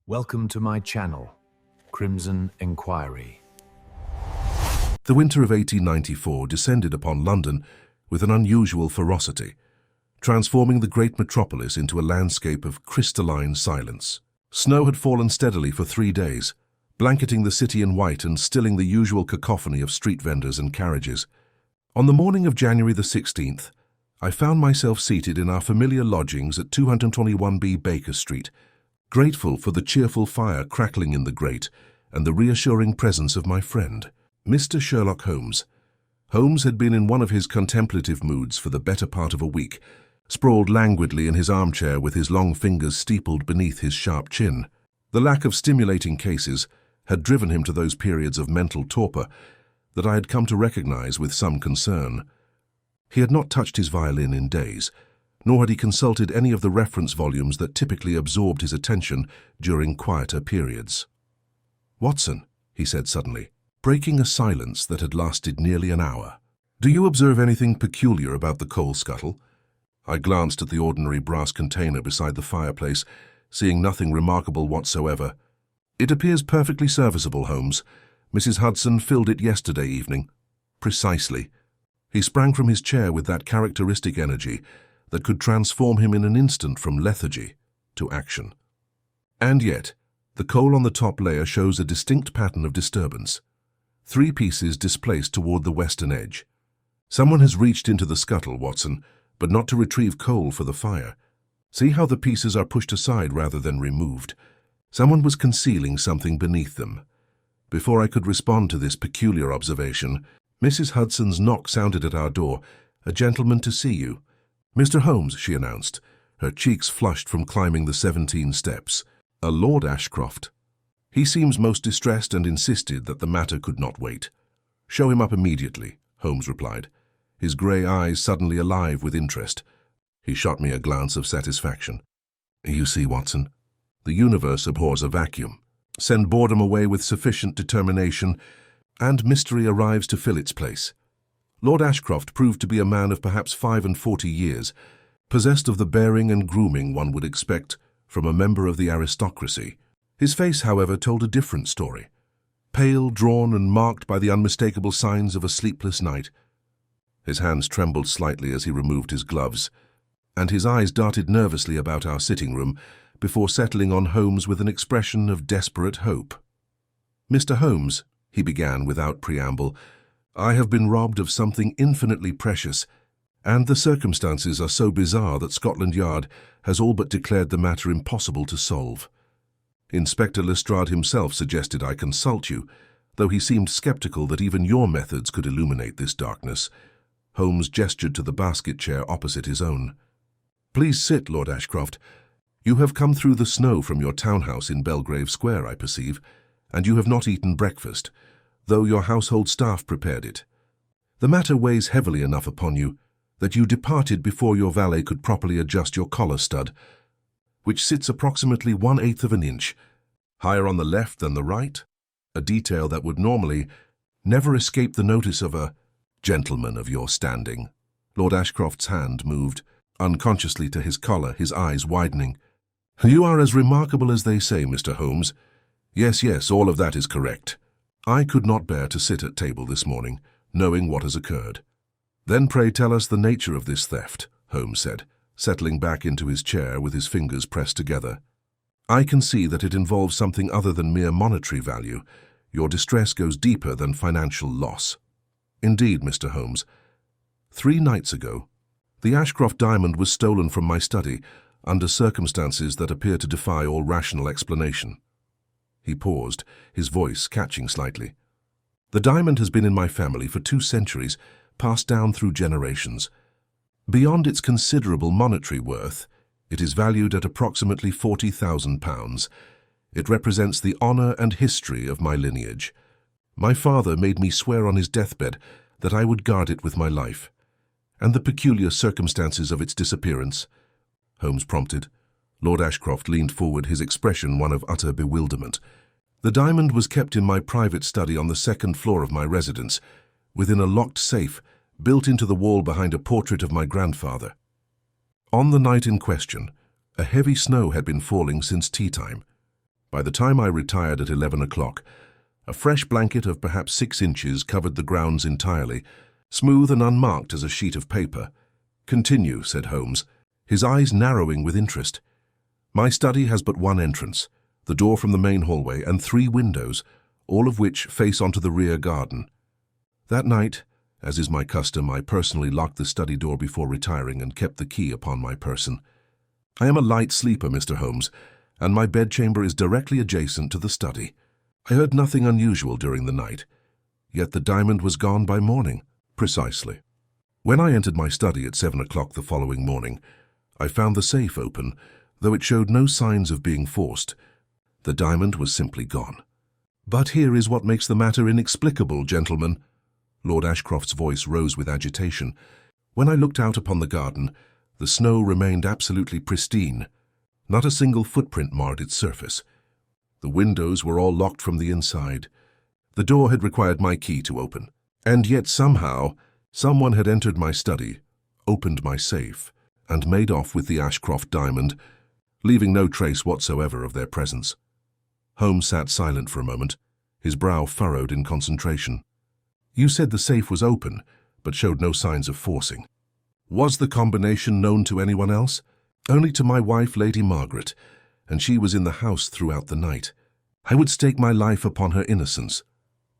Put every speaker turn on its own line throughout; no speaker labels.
Welcome to my channel, Crimson Inquiry.
The winter of 1894 descended upon London with an unusual ferocity, transforming the great metropolis into a landscape of crystalline silence. Snow had fallen steadily for 3 days, blanketing the city in white and stilling the usual cacophony of street vendors and carriages. On the morning of January the 16th, I found myself seated in our familiar lodgings at 221B Baker Street, grateful for the cheerful fire crackling in the grate and the reassuring presence of my friend, Mr. Sherlock Holmes. Holmes had been in one of his contemplative moods for the better part of a week, sprawled languidly in his armchair with his long fingers steepled beneath his sharp chin. The lack of stimulating cases had driven him to those periods of mental torpor that I had come to recognize with some concern. He had not touched his violin in days, nor had he consulted any of the reference volumes that typically absorbed his attention during quieter periods. "Watson," he said suddenly, breaking a silence that had lasted nearly an hour, "do you observe anything peculiar about the coal scuttle?" I glanced at the ordinary brass container beside the fireplace, seeing nothing remarkable whatsoever. "It appears perfectly serviceable, Holmes. Mrs. Hudson filled it yesterday evening." "Precisely." He sprang from his chair with that characteristic energy that could transform him in an instant from lethargy to action. "And yet, the coal on the top layer shows a distinct pattern of disturbance. 3 pieces displaced toward the western edge. Someone has reached into the scuttle, Watson, but not to retrieve coal for the fire. See how the pieces are pushed aside rather than removed. Someone was concealing something beneath them." Before I could respond to this peculiar observation, Mrs. Hudson's knock sounded at our door. "A gentleman to see you." "Mr. Holmes," she announced, her cheeks flushed from climbing the 17 steps. "A Lord Ashcroft. He seems most distressed and insisted that the matter could not wait." "Show him up immediately," Holmes replied, his grey eyes suddenly alive with interest. He shot me a glance of satisfaction. "You see, Watson, the universe abhors a vacuum. Send boredom away with sufficient determination, and mystery arrives to fill its place." Lord Ashcroft proved to be a man of perhaps 45 years, possessed of the bearing and grooming one would expect from a member of the aristocracy. His face, however, told a different story. Pale, drawn, and marked by the unmistakable signs of a sleepless night. His hands trembled slightly as he removed his gloves, and his eyes darted nervously about our sitting room before settling on Holmes with an expression of desperate hope. "Mr. Holmes," he began without preamble, "I have been robbed of something infinitely precious, and the circumstances are so bizarre that Scotland Yard has all but declared the matter impossible to solve. Inspector Lestrade himself suggested I consult you, though he seemed skeptical that even your methods could illuminate this darkness." Holmes gestured to the basket chair opposite his own. "Please sit, Lord Ashcroft. You have come through the snow from your townhouse in Belgrave Square, I perceive, and you have not eaten breakfast, though your household staff prepared it. The matter weighs heavily enough upon you that you departed before your valet could properly adjust your collar stud, which sits approximately 1/8 of an inch, higher on the left than the right, a detail that would normally never escape the notice of a gentleman of your standing." Lord Ashcroft's hand moved unconsciously to his collar, his eyes widening. "You are as remarkable as they say, Mr. Holmes. Yes, all of that is correct. I could not bear to sit at table this morning, knowing what has occurred." "Then pray tell us the nature of this theft," Holmes said, settling back into his chair with his fingers pressed together. "I can see that it involves something other than mere monetary value. Your distress goes deeper than financial loss." "Indeed, Mr. Holmes. 3 nights ago, the Ashcroft diamond was stolen from my study under circumstances that appear to defy all rational explanation." He paused, his voice catching slightly. "The diamond has been in my family for 2 centuries, passed down through generations. Beyond its considerable monetary worth, it is valued at approximately £40,000. It represents the honor and history of my lineage. My father made me swear on his deathbed that I would guard it with my life. And the peculiar circumstances of its disappearance," Holmes prompted. Lord Ashcroft leaned forward, his expression one of utter bewilderment. "The diamond was kept in my private study on the 2nd floor of my residence, within a locked safe built into the wall behind a portrait of my grandfather. On the night in question, a heavy snow had been falling since tea time. By the time I retired at 11 o'clock, a fresh blanket of perhaps 6 inches covered the grounds entirely, smooth and unmarked as a sheet of paper. "Continue," said Holmes, his eyes narrowing with interest. "My study has but one entrance, the door from the main hallway, and 3 windows, all of which face onto the rear garden. That night, as is my custom, I personally locked the study door before retiring and kept the key upon my person. I am a light sleeper, Mr. Holmes, and my bedchamber is directly adjacent to the study. I heard nothing unusual during the night, yet the diamond was gone by morning." "Precisely. When I entered my study at 7 o'clock the following morning, I found the safe open, though it showed no signs of being forced. The diamond was simply gone." "But here is what makes the matter inexplicable, gentlemen." Lord Ashcroft's voice rose with agitation. "When I looked out upon the garden, the snow remained absolutely pristine. Not a single footprint marred its surface. The windows were all locked from the inside. The door had required my key to open. And yet somehow, someone had entered my study, opened my safe, and made off with the Ashcroft diamond, leaving no trace whatsoever of their presence." Holmes sat silent for a moment, his brow furrowed in concentration. "You said the safe was open, but showed no signs of forcing. Was the combination known to anyone else?" "Only to my wife, Lady Margaret, and she was in the house throughout the night. I would stake my life upon her innocence.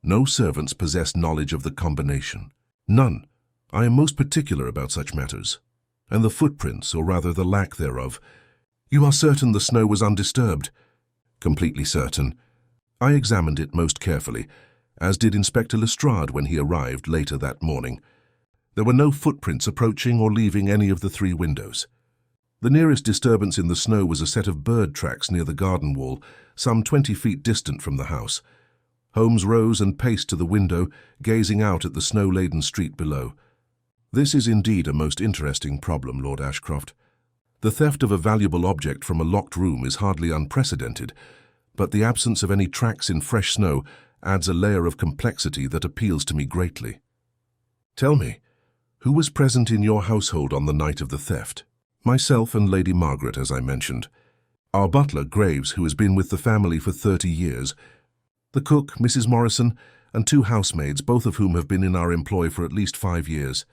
No servants possessed knowledge of the combination. None. I am most particular about such matters. And the footprints, or rather the lack thereof. You are certain the snow was undisturbed?" "Completely certain. I examined it most carefully, as did Inspector Lestrade when he arrived later that morning. There were no footprints approaching or leaving any of the 3 windows. The nearest disturbance in the snow was a set of bird tracks near the garden wall, some 20 feet distant from the house." Holmes rose and paced to the window, gazing out at the snow-laden street below. "This is indeed a most interesting problem, Lord Ashcroft. The theft of a valuable object from a locked room is hardly unprecedented, but the absence of any tracks in fresh snow adds a layer of complexity that appeals to me greatly. Tell me, who was present in your household on the night of the theft?" "Myself and Lady Margaret, as I mentioned. Our butler, Graves, who has been with the family for 30 years, the cook, Mrs. Morrison, and 2 housemaids, both of whom have been in our employ for at least 5 years.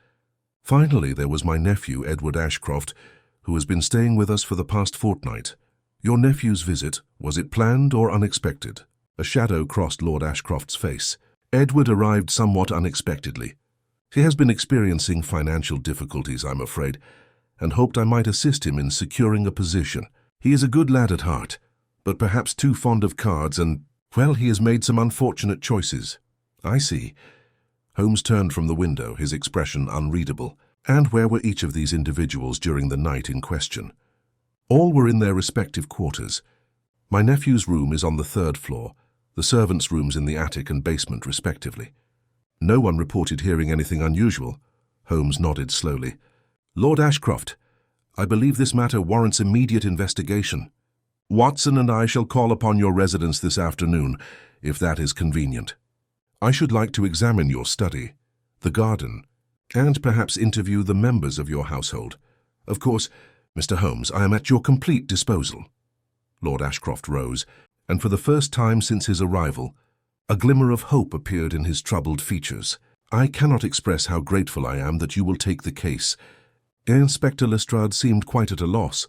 Finally, there was my nephew, Edward Ashcroft, who has been staying with us for the past fortnight. Your nephew's visit, was it planned or unexpected?" A shadow crossed Lord Ashcroft's face. "Edward arrived somewhat unexpectedly. He has been experiencing financial difficulties, I'm afraid, and hoped I might assist him in securing a position. He is a good lad at heart, but perhaps too fond of cards and, well, he has made some unfortunate choices." "I see." Holmes turned from the window, his expression unreadable. "And where were each of these individuals during the night in question?" "All were in their respective quarters. My nephew's room is on the 3rd floor, the servants' rooms in the attic and basement, respectively." "No one reported hearing anything unusual?" Holmes nodded slowly. "Lord Ashcroft, I believe this matter warrants immediate investigation. Watson and I shall call upon your residence this afternoon, if that is convenient. I should like to examine your study, the garden, and perhaps interview the members of your household. Of course, Mr. Holmes, I am at your complete disposal." Lord Ashcroft rose, and for the first time since his arrival, a glimmer of hope appeared in his troubled features. "I cannot express how grateful I am that you will take the case." Inspector Lestrade seemed quite at a loss.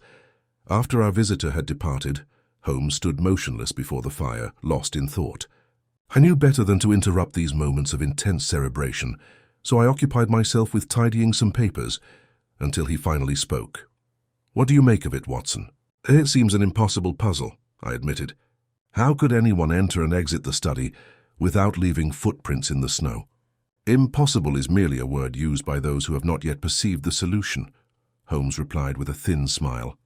After our visitor had departed, Holmes stood motionless before the fire, lost in thought. I knew better than to interrupt these moments of intense cerebration, so I occupied myself with tidying some papers until he finally spoke. "What do you make of it, Watson?" "It seems an impossible puzzle," I admitted. "How could anyone enter and exit the study without leaving footprints in the snow?" "Impossible is merely a word used by those who have not yet perceived the solution," Holmes replied with a thin smile.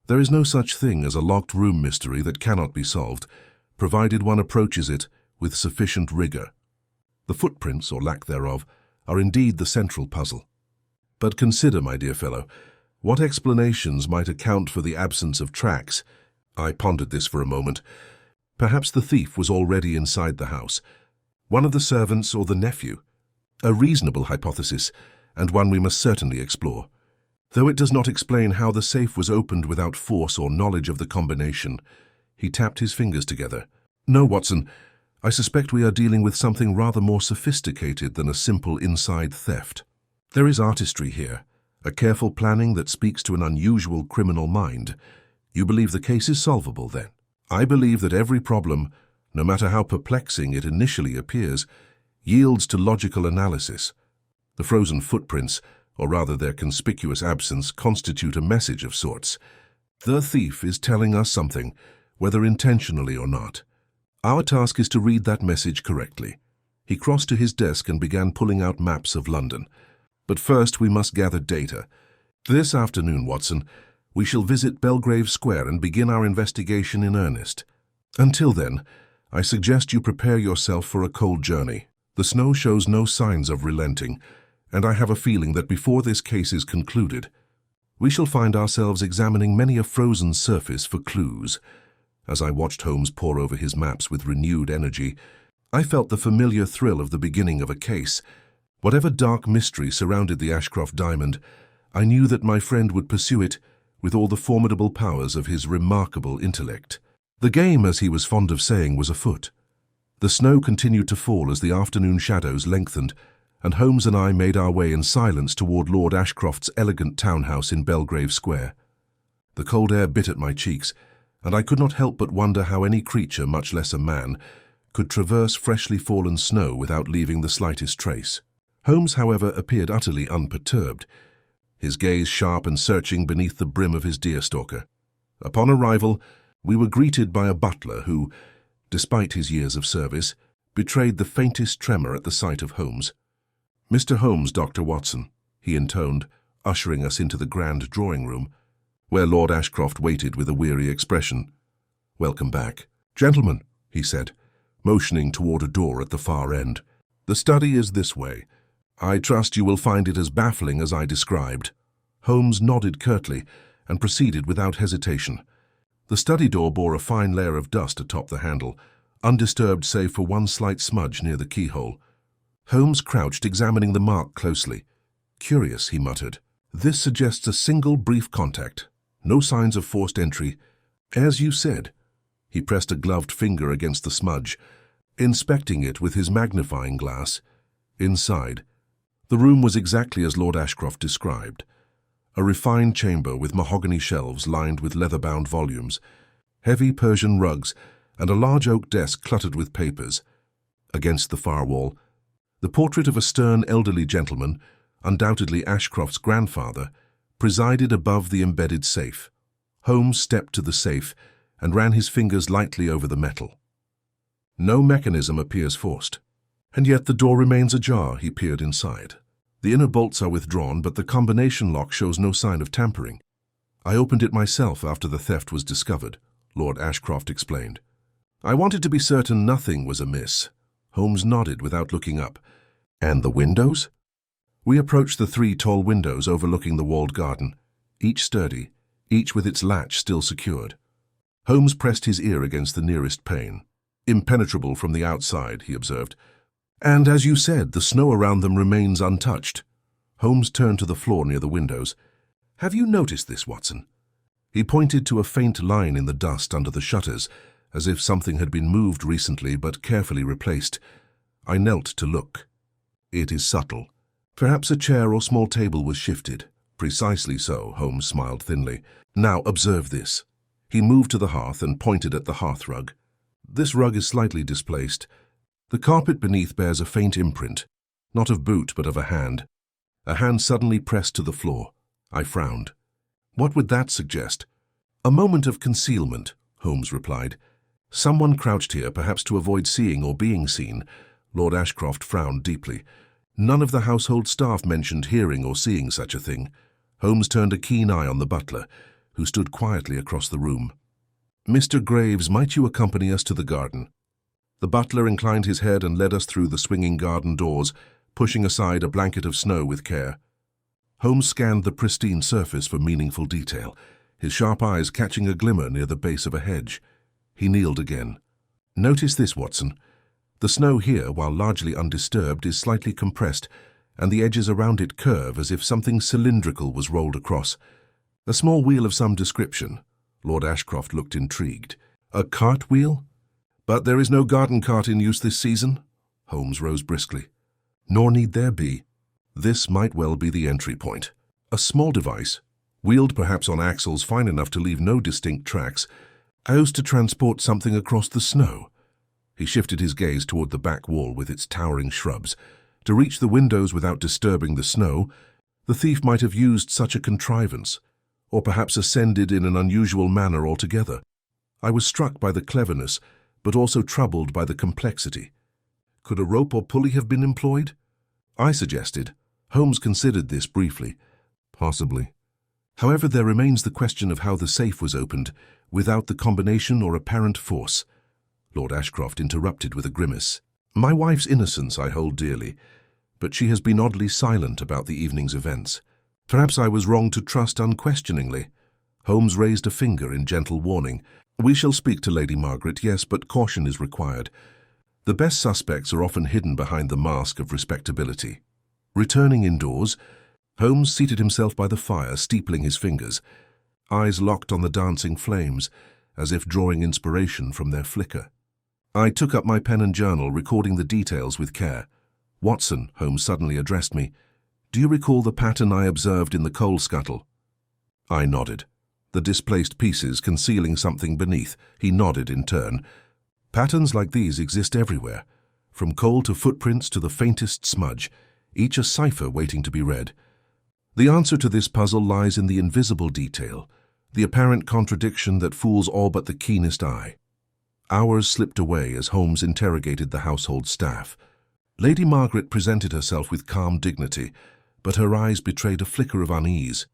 "There is no such thing as a locked room mystery that cannot be solved, provided one approaches it with sufficient rigor. The footprints, or lack thereof, are indeed the central puzzle. But consider, my dear fellow, what explanations might account for the absence of tracks?" I pondered this for a moment. Perhaps the thief was already inside the house. One of the servants or the nephew. A reasonable hypothesis, and one we must certainly explore. Though it does not explain how the safe was opened without force or knowledge of the combination, He tapped his fingers together. "No, Watson. I suspect we are dealing with something rather more sophisticated than a simple inside theft. There is artistry here, a careful planning that speaks to an unusual criminal mind. You believe the case is solvable, then?" "I believe that every problem, no matter how perplexing it initially appears, yields to logical analysis. The frozen footprints, or rather their conspicuous absence, constitute a message of sorts. The thief is telling us something, whether intentionally or not. Our task is to read that message correctly." He crossed to his desk and began pulling out maps of London. "But first we must gather data. This afternoon, Watson, we shall visit Belgrave Square and begin our investigation in earnest. Until then, I suggest you prepare yourself for a cold journey. The snow shows no signs of relenting, and I have a feeling that before this case is concluded, we shall find ourselves examining many a frozen surface for clues." As I watched Holmes pore over his maps with renewed energy, I felt the familiar thrill of the beginning of a case. Whatever dark mystery surrounded the Ashcroft diamond, I knew that my friend would pursue it with all the formidable powers of his remarkable intellect. The game, as he was fond of saying, was afoot. The snow continued to fall as the afternoon shadows lengthened, and Holmes and I made our way in silence toward Lord Ashcroft's elegant townhouse in Belgrave Square. The cold air bit at my cheeks, and I could not help but wonder how any creature, much less a man, could traverse freshly fallen snow without leaving the slightest trace. Holmes, however, appeared utterly unperturbed, his gaze sharp and searching beneath the brim of his deerstalker. Upon arrival, we were greeted by a butler who, despite his years of service, betrayed the faintest tremor at the sight of Holmes. "Mr. Holmes, Dr. Watson," he intoned, ushering us into the grand drawing-room, where Lord Ashcroft waited with a weary expression. "Welcome back. Gentlemen," he said, motioning toward a door at the far end. "The study is this way. I trust you will find it as baffling as I described." Holmes nodded curtly and proceeded without hesitation. The study door bore a fine layer of dust atop the handle, undisturbed save for one slight smudge near the keyhole. Holmes crouched, examining the mark closely. "Curious," he muttered. "This suggests a single brief contact. No signs of forced entry. As you said." He pressed a gloved finger against the smudge, inspecting it with his magnifying glass. Inside, the room was exactly as Lord Ashcroft described. A refined chamber with mahogany shelves lined with leather-bound volumes, heavy Persian rugs, and a large oak desk cluttered with papers. Against the far wall, the portrait of a stern elderly gentleman, undoubtedly Ashcroft's grandfather, presided above the embedded safe. Holmes stepped to the safe and ran his fingers lightly over the metal. No mechanism appears forced. And yet the door remains ajar. He peered inside. The inner bolts are withdrawn, but the combination lock shows no sign of tampering. "I opened it myself after the theft was discovered," Lord Ashcroft explained. "I wanted to be certain nothing was amiss." Holmes nodded without looking up. "And the windows?" We approached the 3 tall windows overlooking the walled garden, each sturdy, each with its latch still secured. Holmes pressed his ear against the nearest pane. "Impenetrable from the outside," he observed. "And, as you said, the snow around them remains untouched." Holmes turned to the floor near the windows. "Have you noticed this, Watson?" He pointed to a faint line in the dust under the shutters, as if something had been moved recently but carefully replaced. I knelt to look. "It is subtle. Perhaps a chair or small table was shifted." "Precisely so," Holmes smiled thinly. "Now observe this." He moved to the hearth and pointed at the hearthrug. "This rug is slightly displaced. The carpet beneath bears a faint imprint, not of boot but of a hand. A hand suddenly pressed to the floor. I frowned. "What would that suggest?" "A moment of concealment," Holmes replied. "Someone crouched here, perhaps to avoid seeing or being seen." Lord Ashcroft frowned deeply. None of the household staff mentioned hearing or seeing such a thing. Holmes turned a keen eye on the butler, who stood quietly across the room. "Mr. Graves, might you accompany us to the garden?" The butler inclined his head and led us through the swinging garden doors, pushing aside a blanket of snow with care. Holmes scanned the pristine surface for meaningful detail, his sharp eyes catching a glimmer near the base of a hedge. He kneeled again. "Notice this, Watson. The snow here, while largely undisturbed, is slightly compressed, and the edges around it curve as if something cylindrical was rolled across. A small wheel of some description." Lord Ashcroft looked intrigued. A cartwheel? But there is no garden cart in use this season? Holmes rose briskly. Nor need there be. This might well be the entry point. A small device, wheeled perhaps on axles fine enough to leave no distinct tracks, used to transport something across the snow. He shifted his gaze toward the back wall with its towering shrubs. To reach the windows without disturbing the snow, the thief might have used such a contrivance, or perhaps ascended in an unusual manner altogether. I was struck by the cleverness, but also troubled by the complexity. Could a rope or pulley have been employed? I suggested. Holmes considered this briefly. Possibly. However, there remains the question of how the safe was opened without the combination or apparent force. Lord Ashcroft interrupted with a grimace. My wife's innocence I hold dearly, but she has been oddly silent about the evening's events. Perhaps I was wrong to trust unquestioningly. Holmes raised a finger in gentle warning. We shall speak to Lady Margaret, yes, but caution is required. The best suspects are often hidden behind the mask of respectability. Returning indoors, Holmes seated himself by the fire, steepling his fingers, eyes locked on the dancing flames, as if drawing inspiration from their flicker. I took up my pen and journal, recording the details with care. Watson, Holmes suddenly addressed me, do you recall the pattern I observed in the coal scuttle? I nodded. The displaced pieces concealing something beneath. He nodded in turn. Patterns like these exist everywhere, from coal to footprints to the faintest smudge, each a cipher waiting to be read. The answer to this puzzle lies in the invisible detail, the apparent contradiction that fools all but the keenest eye. Hours slipped away as Holmes interrogated the household staff. Lady Margaret presented herself with calm dignity, but her eyes betrayed a flicker of unease.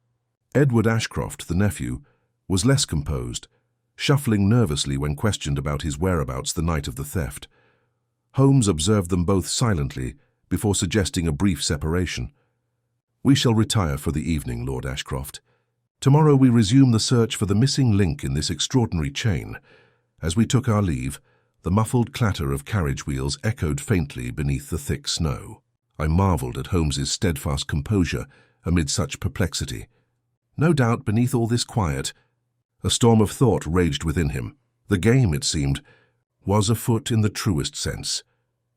Edward Ashcroft, the nephew, was less composed, shuffling nervously when questioned about his whereabouts the night of the theft. Holmes observed them both silently before suggesting a brief separation. We shall retire for the evening, Lord Ashcroft. Tomorrow we resume the search for the missing link in this extraordinary chain. As we took our leave, the muffled clatter of carriage wheels echoed faintly beneath the thick snow. I marveled at Holmes's steadfast composure amid such perplexity. No doubt beneath all this quiet, a storm of thought raged within him. The game, it seemed, was afoot in the truest sense,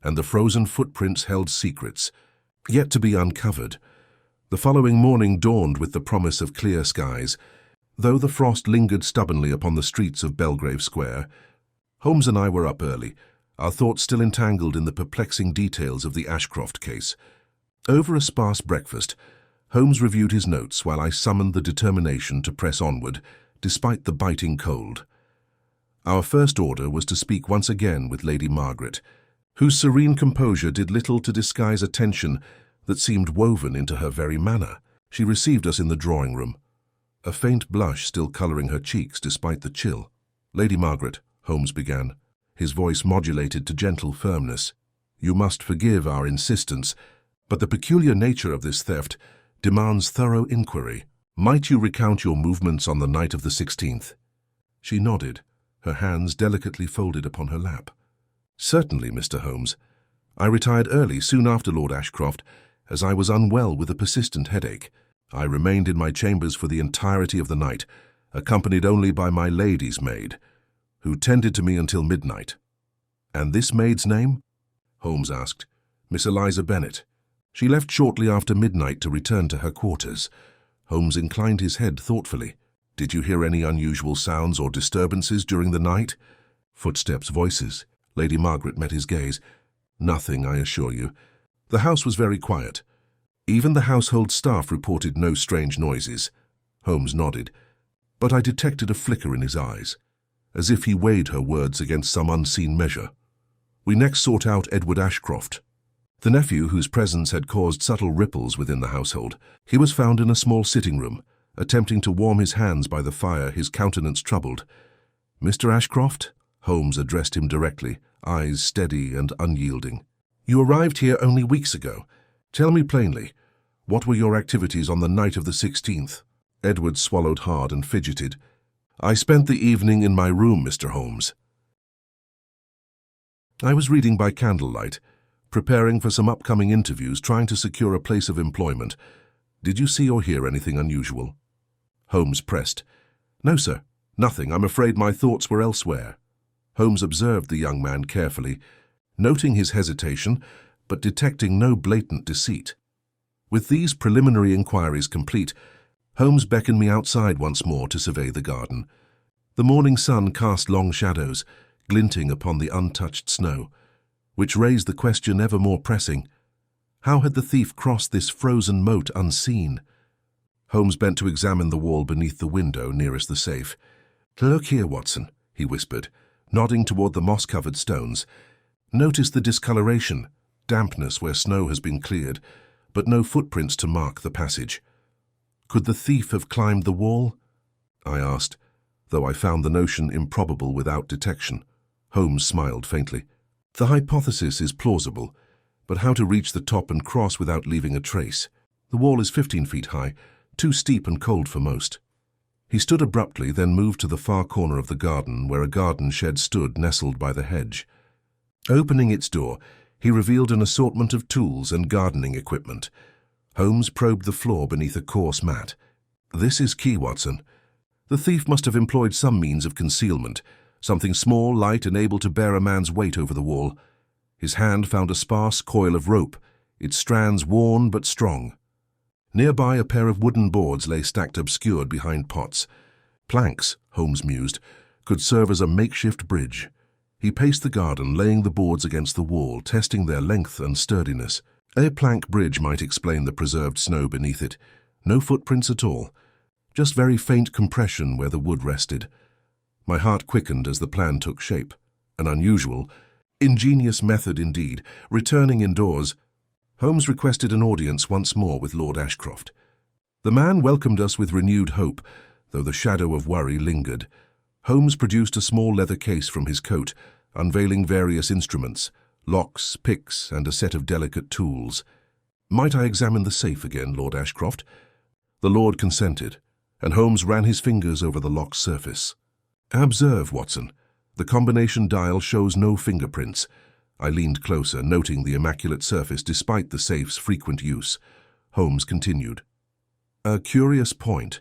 and the frozen footprints held secrets, yet to be uncovered. The following morning dawned with the promise of clear skies, though the frost lingered stubbornly upon the streets of Belgrave Square. Holmes and I were up early, our thoughts still entangled in the perplexing details of the Ashcroft case. Over a sparse breakfast, Holmes reviewed his notes while I summoned the determination to press onward, despite the biting cold. Our first order was to speak once again with Lady Margaret, whose serene composure did little to disguise a tension that seemed woven into her very manner. She received us in the drawing-room, a faint blush still colouring her cheeks despite the chill. Lady Margaret, Holmes began, his voice modulated to gentle firmness. You must forgive our insistence, but the peculiar nature of this theft demands thorough inquiry. Might you recount your movements on the night of the 16th? She nodded, her hands delicately folded upon her lap. Certainly, Mr. Holmes. I retired early soon after Lord Ashcroft, as I was unwell with a persistent headache. I remained in my chambers for the entirety of the night, accompanied only by my lady's maid, who tended to me until midnight. And this maid's name? Holmes asked. Miss Eliza Bennet. She left shortly after midnight to return to her quarters. Holmes inclined his head thoughtfully. Did you hear any unusual sounds or disturbances during the night? Footsteps, voices. Lady Margaret met his gaze. Nothing, I assure you. The house was very quiet. Even the household staff reported no strange noises. Holmes nodded, but I detected a flicker in his eyes, as if he weighed her words against some unseen measure. We next sought out Edward Ashcroft, the nephew whose presence had caused subtle ripples within the household. He was found in a small sitting room, attempting to warm his hands by the fire, his countenance troubled. Mr. Ashcroft? Holmes addressed him directly, eyes steady and unyielding. You arrived here only weeks ago. Tell me plainly, what were your activities on the night of the 16th? Edward swallowed hard and fidgeted. I spent the evening in my room, Mr. Holmes. I was reading by candlelight, preparing for some upcoming interviews, trying to secure a place of employment. Did you see or hear anything unusual? Holmes pressed. No, sir. Nothing. I'm afraid my thoughts were elsewhere. Holmes observed the young man carefully, noting his hesitation, but detecting no blatant deceit. With these preliminary inquiries complete, Holmes beckoned me outside once more to survey the garden. The morning sun cast long shadows, glinting upon the untouched snow, which raised the question ever more pressing. How had the thief crossed this frozen moat unseen? Holmes bent to examine the wall beneath the window nearest the safe. "Look here, Watson," he whispered, nodding toward the moss-covered stones. "Notice the discoloration, dampness where snow has been cleared, but no footprints to mark the passage. Could the thief have climbed the wall?" I asked, though I found the notion improbable without detection. Holmes smiled faintly. "The hypothesis is plausible, but how to reach the top and cross without leaving a trace? The wall is 15 feet high, too steep and cold for most." He stood abruptly, then moved to the far corner of the garden, where a garden shed stood nestled by the hedge. Opening its door, he revealed an assortment of tools and gardening equipment. Holmes probed the floor beneath a coarse mat. "This is key, Watson. The thief must have employed some means of concealment, something small, light, and able to bear a man's weight over the wall. His hand found a sparse coil of rope, its strands worn but strong. Nearby, a pair of wooden boards lay stacked obscured behind pots. Planks, Holmes mused, could serve as a makeshift bridge. He paced the garden, laying the boards against the wall, testing their length and sturdiness. A plank bridge might explain the preserved snow beneath it. No footprints at all, just very faint compression where the wood rested. My heart quickened as the plan took shape. An unusual, ingenious method indeed. Returning indoors, Holmes requested an audience once more with Lord Ashcroft. The man welcomed us with renewed hope, though the shadow of worry lingered. Holmes produced a small leather case from his coat, unveiling various instruments, locks, picks, and a set of delicate tools. "Might I examine the safe again, Lord Ashcroft?" The Lord consented, and Holmes ran his fingers over the lock's surface. "Observe, Watson. The combination dial shows no fingerprints." I leaned closer, noting the immaculate surface despite the safe's frequent use. Holmes continued. "A curious point.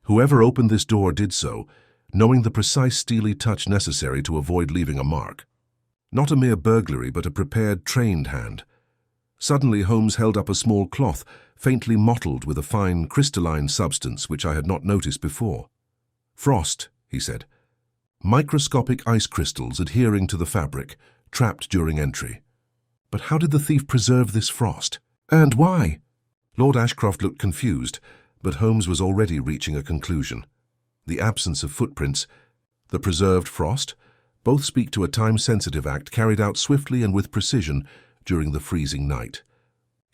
Whoever opened this door did so, knowing the precise steely touch necessary to avoid leaving a mark. Not a mere burglary, but a prepared, trained hand." Suddenly Holmes held up a small cloth, faintly mottled with a fine, crystalline substance which I had not noticed before. "Frost," he said. "Microscopic ice crystals adhering to the fabric, trapped during entry. But how did the thief preserve this frost? And why?" Lord Ashcroft looked confused, but Holmes was already reaching a conclusion. The absence of footprints, the preserved frost, both speak to a time-sensitive act carried out swiftly and with precision during the freezing night.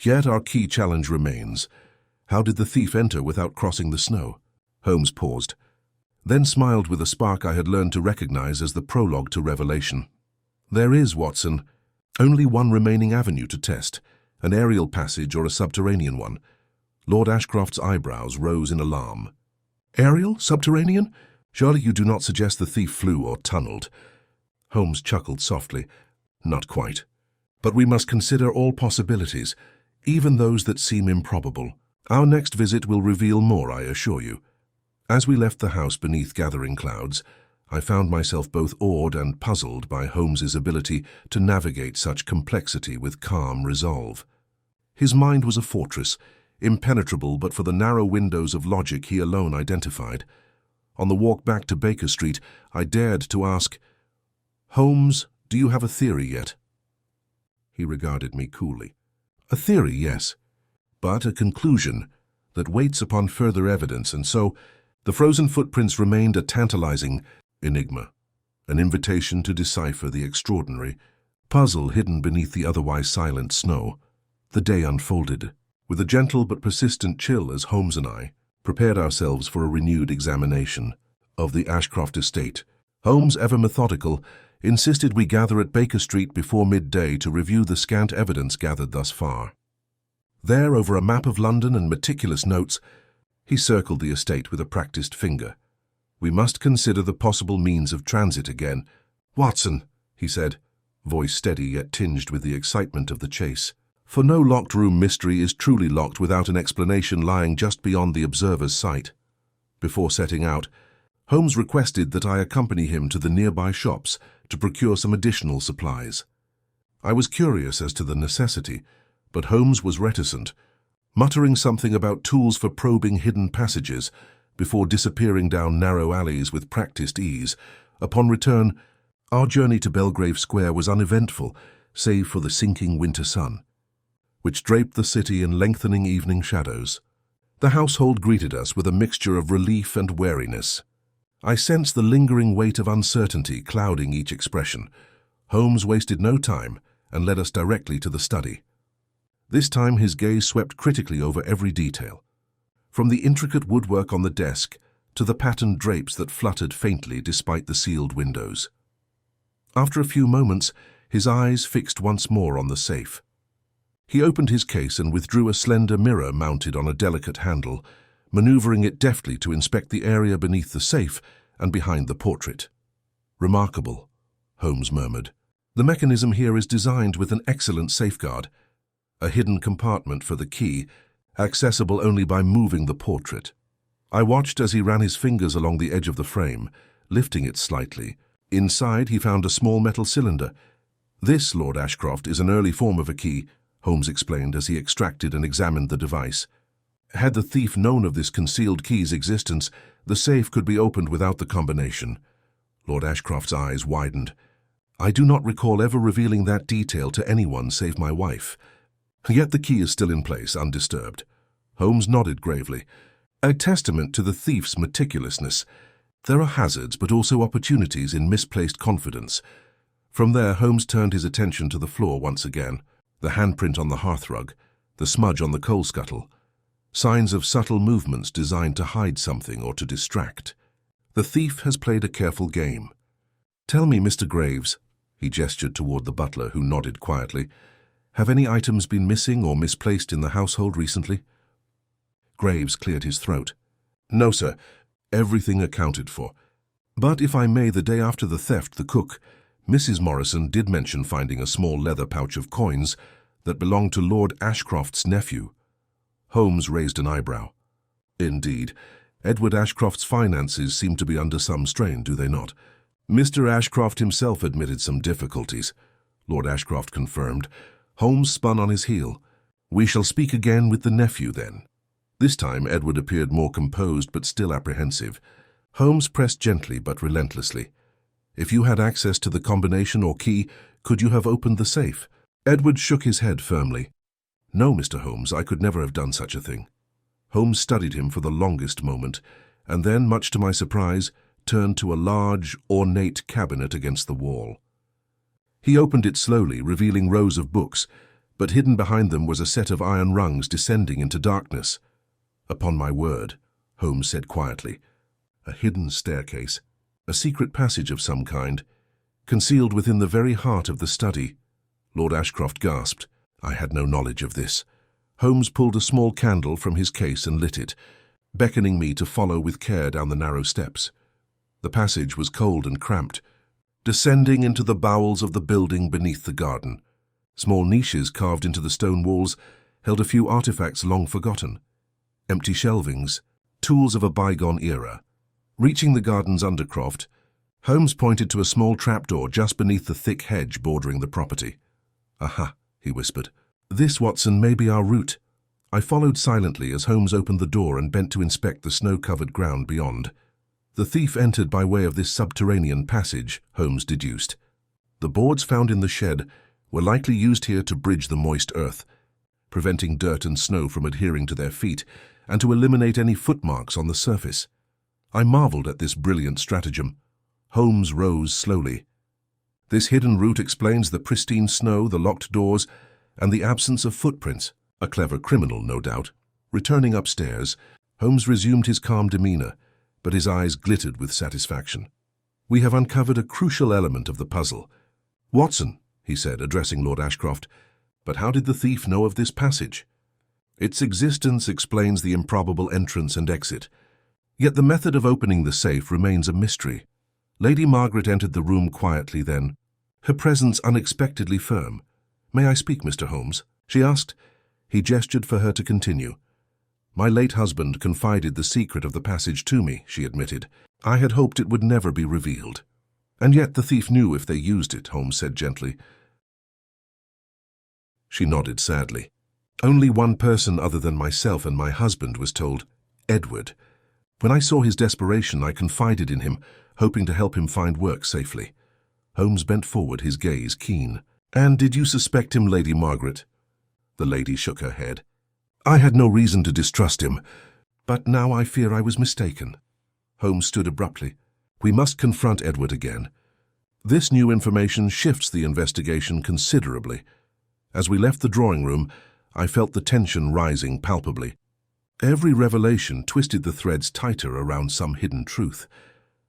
Yet our key challenge remains. How did the thief enter without crossing the snow? Holmes paused, then smiled with a spark I had learned to recognize as the prologue to revelation. "There is, Watson, only one remaining avenue to test, an aerial passage or a subterranean one." Lord Ashcroft's eyebrows rose in alarm. "Aerial? Subterranean? Surely you do not suggest the thief flew or tunneled?" Holmes chuckled softly. "Not quite. But we must consider all possibilities, even those that seem improbable. Our next visit will reveal more, I assure you." As we left the house beneath gathering clouds, I found myself both awed and puzzled by Holmes's ability to navigate such complexity with calm resolve. His mind was a fortress, impenetrable but for the narrow windows of logic he alone identified. On the walk back to Baker Street, I dared to ask, "Holmes, do you have a theory yet?" He regarded me coolly. "A theory, yes, but a conclusion that waits upon further evidence, and so the frozen footprints remained a tantalizing enigma, an invitation to decipher the extraordinary puzzle hidden beneath the otherwise silent snow." The day unfolded, with a gentle but persistent chill as Holmes and I prepared ourselves for a renewed examination of the Ashcroft estate. Holmes, ever methodical, insisted we gather at Baker Street before midday to review the scant evidence gathered thus far. There, over a map of London and meticulous notes, he circled the estate with a practiced finger. "We must consider the possible means of transit again." "Watson," he said, voice steady yet tinged with the excitement of the chase. "For no locked-room mystery is truly locked without an explanation lying just beyond the observer's sight." Before setting out, Holmes requested that I accompany him to the nearby shops to procure some additional supplies. I was curious as to the necessity, but Holmes was reticent, muttering something about tools for probing hidden passages before disappearing down narrow alleys with practiced ease. Upon return, our journey to Belgrave Square was uneventful, save for the sinking winter sun, which draped the city in lengthening evening shadows. The household greeted us with a mixture of relief and wariness. I sensed the lingering weight of uncertainty clouding each expression. Holmes wasted no time and led us directly to the study. This time his gaze swept critically over every detail, from the intricate woodwork on the desk to the patterned drapes that fluttered faintly despite the sealed windows. After a few moments, his eyes fixed once more on the safe. He opened his case and withdrew a slender mirror mounted on a delicate handle, maneuvering it deftly to inspect the area beneath the safe and behind the portrait. "Remarkable," Holmes murmured. "The mechanism here is designed with an excellent safeguard, a hidden compartment for the key, accessible only by moving the portrait." I watched as he ran his fingers along the edge of the frame, lifting it slightly. Inside, he found a small metal cylinder. "This, Lord Ashcroft, is an early form of a key," Holmes explained as he extracted and examined the device. "Had the thief known of this concealed key's existence, the safe could be opened without the combination." Lord Ashcroft's eyes widened. "I do not recall ever revealing that detail to anyone save my wife. Yet the key is still in place, undisturbed." Holmes nodded gravely. "A testament to the thief's meticulousness. There are hazards, but also opportunities in misplaced confidence." From there, Holmes turned his attention to the floor once again. The handprint on the hearthrug, the smudge on the coal scuttle. Signs of subtle movements designed to hide something or to distract. The thief has played a careful game. "Tell me, Mr. Graves," he gestured toward the butler, who nodded quietly, "have any items been missing or misplaced in the household recently?" Graves cleared his throat. "No, sir. Everything accounted for. But if I may, the day after the theft, the cook, Mrs. Morrison, did mention finding a small leather pouch of coins that belonged to Lord Ashcroft's nephew." Holmes raised an eyebrow. "Indeed. Edward Ashcroft's finances seem to be under some strain, do they not?" "Mr. Ashcroft himself admitted some difficulties," Lord Ashcroft confirmed. Holmes spun on his heel. "We shall speak again with the nephew, then." This time Edward appeared more composed but still apprehensive. Holmes pressed gently but relentlessly. "If you had access to the combination or key, could you have opened the safe?" Edward shook his head firmly. "No, Mr. Holmes, I could never have done such a thing." Holmes studied him for the longest moment, and then, much to my surprise, turned to a large, ornate cabinet against the wall. He opened it slowly, revealing rows of books, but hidden behind them was a set of iron rungs descending into darkness. "Upon my word," Holmes said quietly. "A hidden staircase, a secret passage of some kind, concealed within the very heart of the study." Lord Ashcroft gasped. "I had no knowledge of this." Holmes pulled a small candle from his case and lit it, beckoning me to follow with care down the narrow steps. The passage was cold and cramped, descending into the bowels of the building beneath the garden. Small niches carved into the stone walls held a few artifacts long forgotten. Empty shelvings, tools of a bygone era. Reaching the garden's undercroft, Holmes pointed to a small trapdoor just beneath the thick hedge bordering the property. "Aha," he whispered. "This, Watson, may be our route." I followed silently as Holmes opened the door and bent to inspect the snow-covered ground beyond. The thief entered by way of this subterranean passage, Holmes deduced. The boards found in the shed were likely used here to bridge the moist earth, preventing dirt and snow from adhering to their feet, and to eliminate any footmarks on the surface. I marveled at this brilliant stratagem. Holmes rose slowly. "This hidden route explains the pristine snow, the locked doors, and the absence of footprints. A clever criminal, no doubt." Returning upstairs, Holmes resumed his calm demeanor, but his eyes glittered with satisfaction. "We have uncovered a crucial element of the puzzle. Watson," he said, addressing Lord Ashcroft, "but how did the thief know of this passage?" "Its existence explains the improbable entrance and exit. Yet the method of opening the safe remains a mystery." Lady Margaret entered the room quietly then, her presence unexpectedly firm. "May I speak, Mr. Holmes?" she asked. He gestured for her to continue. My late husband confided the secret of the passage to me, she admitted. I had hoped it would never be revealed. And yet the thief knew if they used it, Holmes said gently. She nodded sadly. Only one person other than myself and my husband was told, Edward. When I saw his desperation, I confided in him, hoping to help him find work safely. Holmes bent forward, his gaze keen. And did you suspect him, Lady Margaret? The lady shook her head. I had no reason to distrust him, but now I fear I was mistaken. Holmes stood abruptly. We must confront Edward again. This new information shifts the investigation considerably. As we left the drawing room, I felt the tension rising palpably. Every revelation twisted the threads tighter around some hidden truth.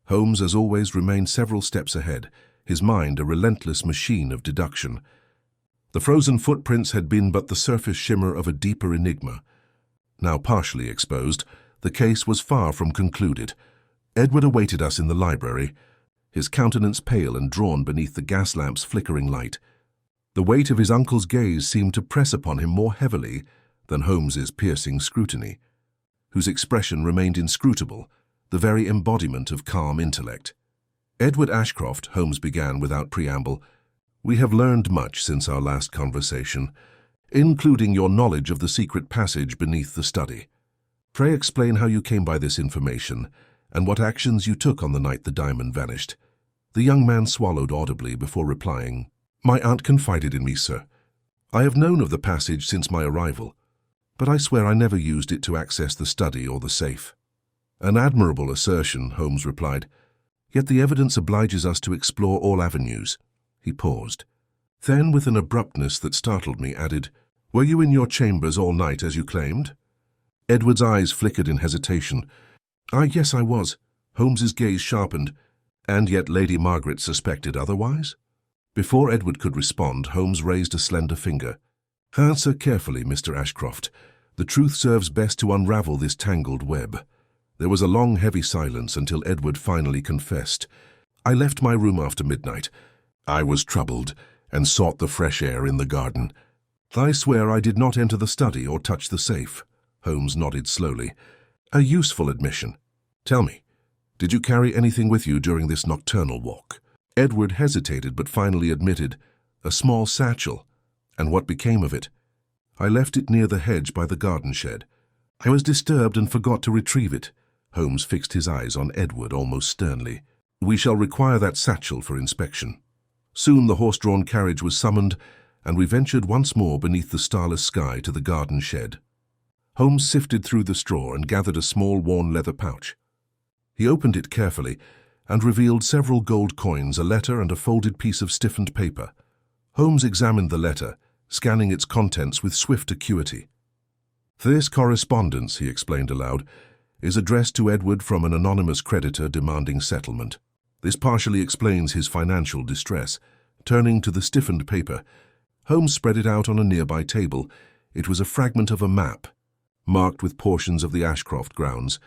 Holmes, as always, remained several steps ahead, his mind a relentless machine of deduction. The frozen footprints had been but the surface shimmer of a deeper enigma. Now partially exposed, the case was far from concluded. Edward awaited us in the library, his countenance pale and drawn beneath the gas lamp's flickering light. The weight of his uncle's gaze seemed to press upon him more heavily than Holmes's piercing scrutiny, whose expression remained inscrutable, the very embodiment of calm intellect. Edward Ashcroft, Holmes began without preamble, we have learned much since our last conversation, including your knowledge of the secret passage beneath the study. Pray explain how you came by this information and what actions you took on the night the diamond vanished. The young man swallowed audibly before replying, My aunt confided in me, sir. I have known of the passage since my arrival, but I swear I never used it to access the study or the safe. An admirable assertion, Holmes replied, yet the evidence obliges us to explore all avenues. He paused. Then, with an abruptness that startled me, added, Were you in your chambers all night as you claimed? Edward's eyes flickered in hesitation. Yes, I was. Holmes's gaze sharpened. And yet Lady Margaret suspected otherwise? Before Edward could respond, Holmes raised a slender finger. Answer carefully, Mr. Ashcroft. The truth serves best to unravel this tangled web. There was a long, heavy silence until Edward finally confessed. I left my room after midnight. I was troubled and sought the fresh air in the garden. I swear I did not enter the study or touch the safe. Holmes nodded slowly. A useful admission. Tell me, did you carry anything with you during this nocturnal walk? Edward hesitated but finally admitted, a small satchel. And what became of it? I left it near the hedge by the garden shed. I was disturbed and forgot to retrieve it. Holmes fixed his eyes on Edward almost sternly. We shall require that satchel for inspection. Soon the horse-drawn carriage was summoned, and we ventured once more beneath the starless sky to the garden shed. Holmes sifted through the straw and gathered a small worn leather pouch. He opened it carefully and revealed several gold coins, a letter, and a folded piece of stiffened paper. Holmes examined the letter, scanning its contents with swift acuity. This correspondence, he explained aloud, is addressed to Edward from an anonymous creditor demanding settlement. This partially explains his financial distress. Turning to the stiffened paper, Holmes spread it out on a nearby table. It was a fragment of a map, marked with portions of the Ashcroft grounds,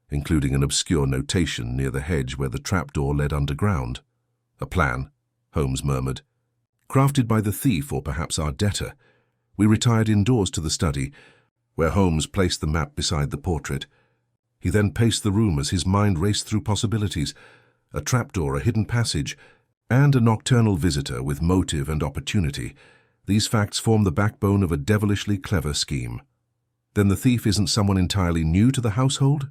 including an obscure notation near the hedge where the trapdoor led underground. A plan, Holmes murmured. Crafted by the thief or perhaps our debtor. We retired indoors to the study, where Holmes placed the map beside the portrait. He then paced the room as his mind raced through possibilities. A trapdoor, a hidden passage, and a nocturnal visitor with motive and opportunity. These facts form the backbone of a devilishly clever scheme. Then the thief isn't someone entirely new to the household?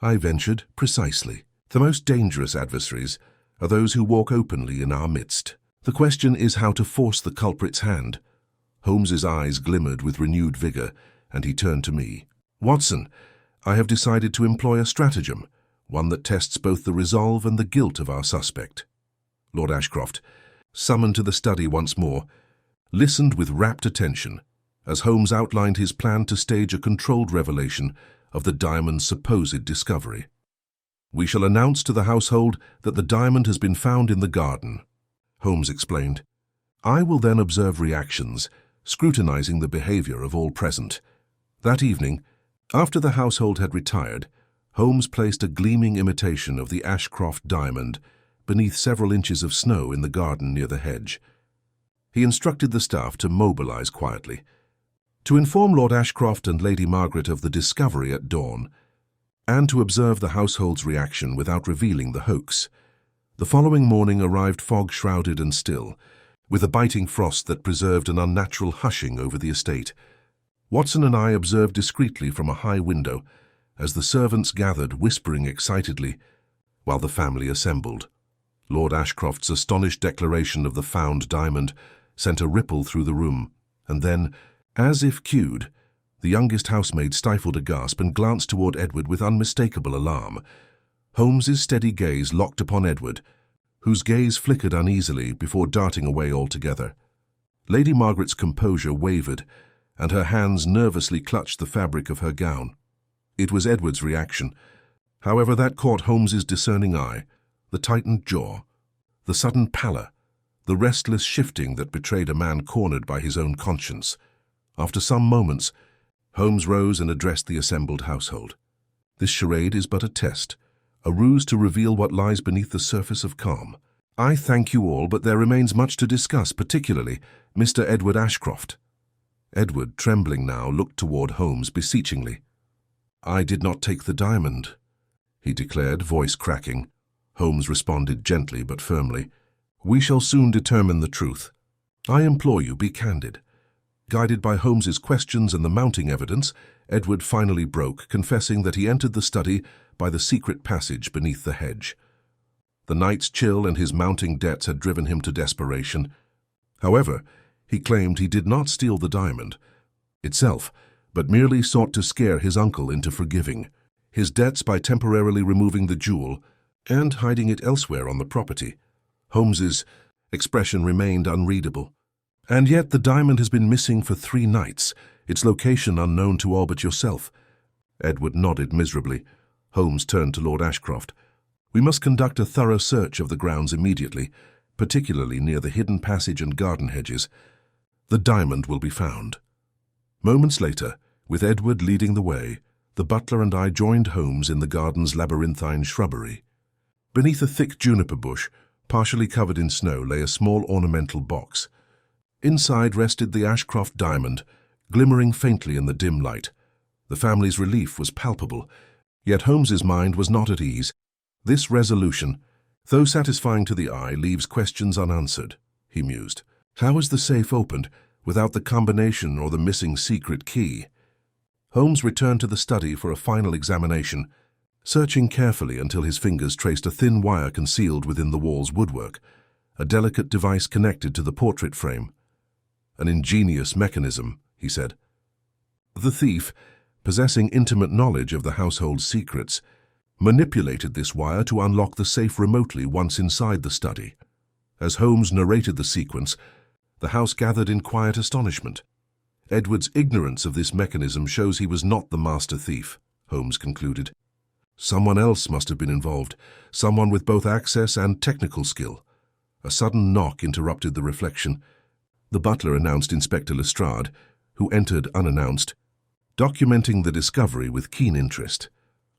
I ventured, precisely. The most dangerous adversaries are those who walk openly in our midst. The question is how to force the culprit's hand. Holmes's eyes glimmered with renewed vigor, and he turned to me. Watson, I have decided to employ a stratagem, one that tests both the resolve and the guilt of our suspect. Lord Ashcroft, summoned to the study once more, listened with rapt attention as Holmes outlined his plan to stage a controlled revelation of the diamond's supposed discovery. We shall announce to the household that the diamond has been found in the garden, Holmes explained. I will then observe reactions, scrutinizing the behavior of all present. That evening, after the household had retired, Holmes placed a gleaming imitation of the Ashcroft diamond beneath several inches of snow in the garden near the hedge. He instructed the staff to mobilize quietly. To inform Lord Ashcroft and Lady Margaret of the discovery at dawn, and to observe the household's reaction without revealing the hoax. The following morning arrived fog-shrouded and still, with a biting frost that preserved an unnatural hushing over the estate. Watson and I observed discreetly from a high window as the servants gathered, whispering excitedly, while the family assembled. Lord Ashcroft's astonished declaration of the found diamond sent a ripple through the room, and then, as if cued, the youngest housemaid stifled a gasp and glanced toward Edward with unmistakable alarm. Holmes's steady gaze locked upon Edward, whose gaze flickered uneasily before darting away altogether. Lady Margaret's composure wavered, and her hands nervously clutched the fabric of her gown. It was Edward's reaction, however, that caught Holmes's discerning eye, the tightened jaw, the sudden pallor, the restless shifting that betrayed a man cornered by his own conscience. After some moments, Holmes rose and addressed the assembled household. This charade is but a test, a ruse to reveal what lies beneath the surface of calm. I thank you all, but there remains much to discuss, particularly Mr. Edward Ashcroft. Edward, trembling now, looked toward Holmes beseechingly. I did not take the diamond, he declared, voice cracking. Holmes responded gently but firmly. We shall soon determine the truth. I implore you, be candid. Guided by Holmes's questions and the mounting evidence, Edward finally broke, confessing that he entered the study by the secret passage beneath the hedge. The night's chill and his mounting debts had driven him to desperation. However, he claimed he did not steal the diamond itself, but merely sought to scare his uncle into forgiving his debts by temporarily removing the jewel and hiding it elsewhere on the property. Holmes's expression remained unreadable. And yet the diamond has been missing for 3 nights, its location unknown to all but yourself. Edward nodded miserably. Holmes turned to Lord Ashcroft. We must conduct a thorough search of the grounds immediately, particularly near the hidden passage and garden hedges. The diamond will be found. Moments later, with Edward leading the way, the butler and I joined Holmes in the garden's labyrinthine shrubbery. Beneath a thick juniper bush, partially covered in snow, lay a small ornamental box. Inside rested the Ashcroft diamond, glimmering faintly in the dim light. The family's relief was palpable, yet Holmes's mind was not at ease. This resolution, though satisfying to the eye, leaves questions unanswered, he mused. How is the safe opened without the combination or the missing secret key? Holmes returned to the study for a final examination, searching carefully until his fingers traced a thin wire concealed within the wall's woodwork, a delicate device connected to the portrait frame. An ingenious mechanism, he said. The thief, possessing intimate knowledge of the household's secrets, manipulated this wire to unlock the safe remotely once inside the study. As Holmes narrated the sequence, the house gathered in quiet astonishment. Edward's ignorance of this mechanism shows he was not the master thief, Holmes concluded. Someone else must have been involved, someone with both access and technical skill. A sudden knock interrupted the reflection. The butler announced Inspector Lestrade, who entered unannounced, documenting the discovery with keen interest.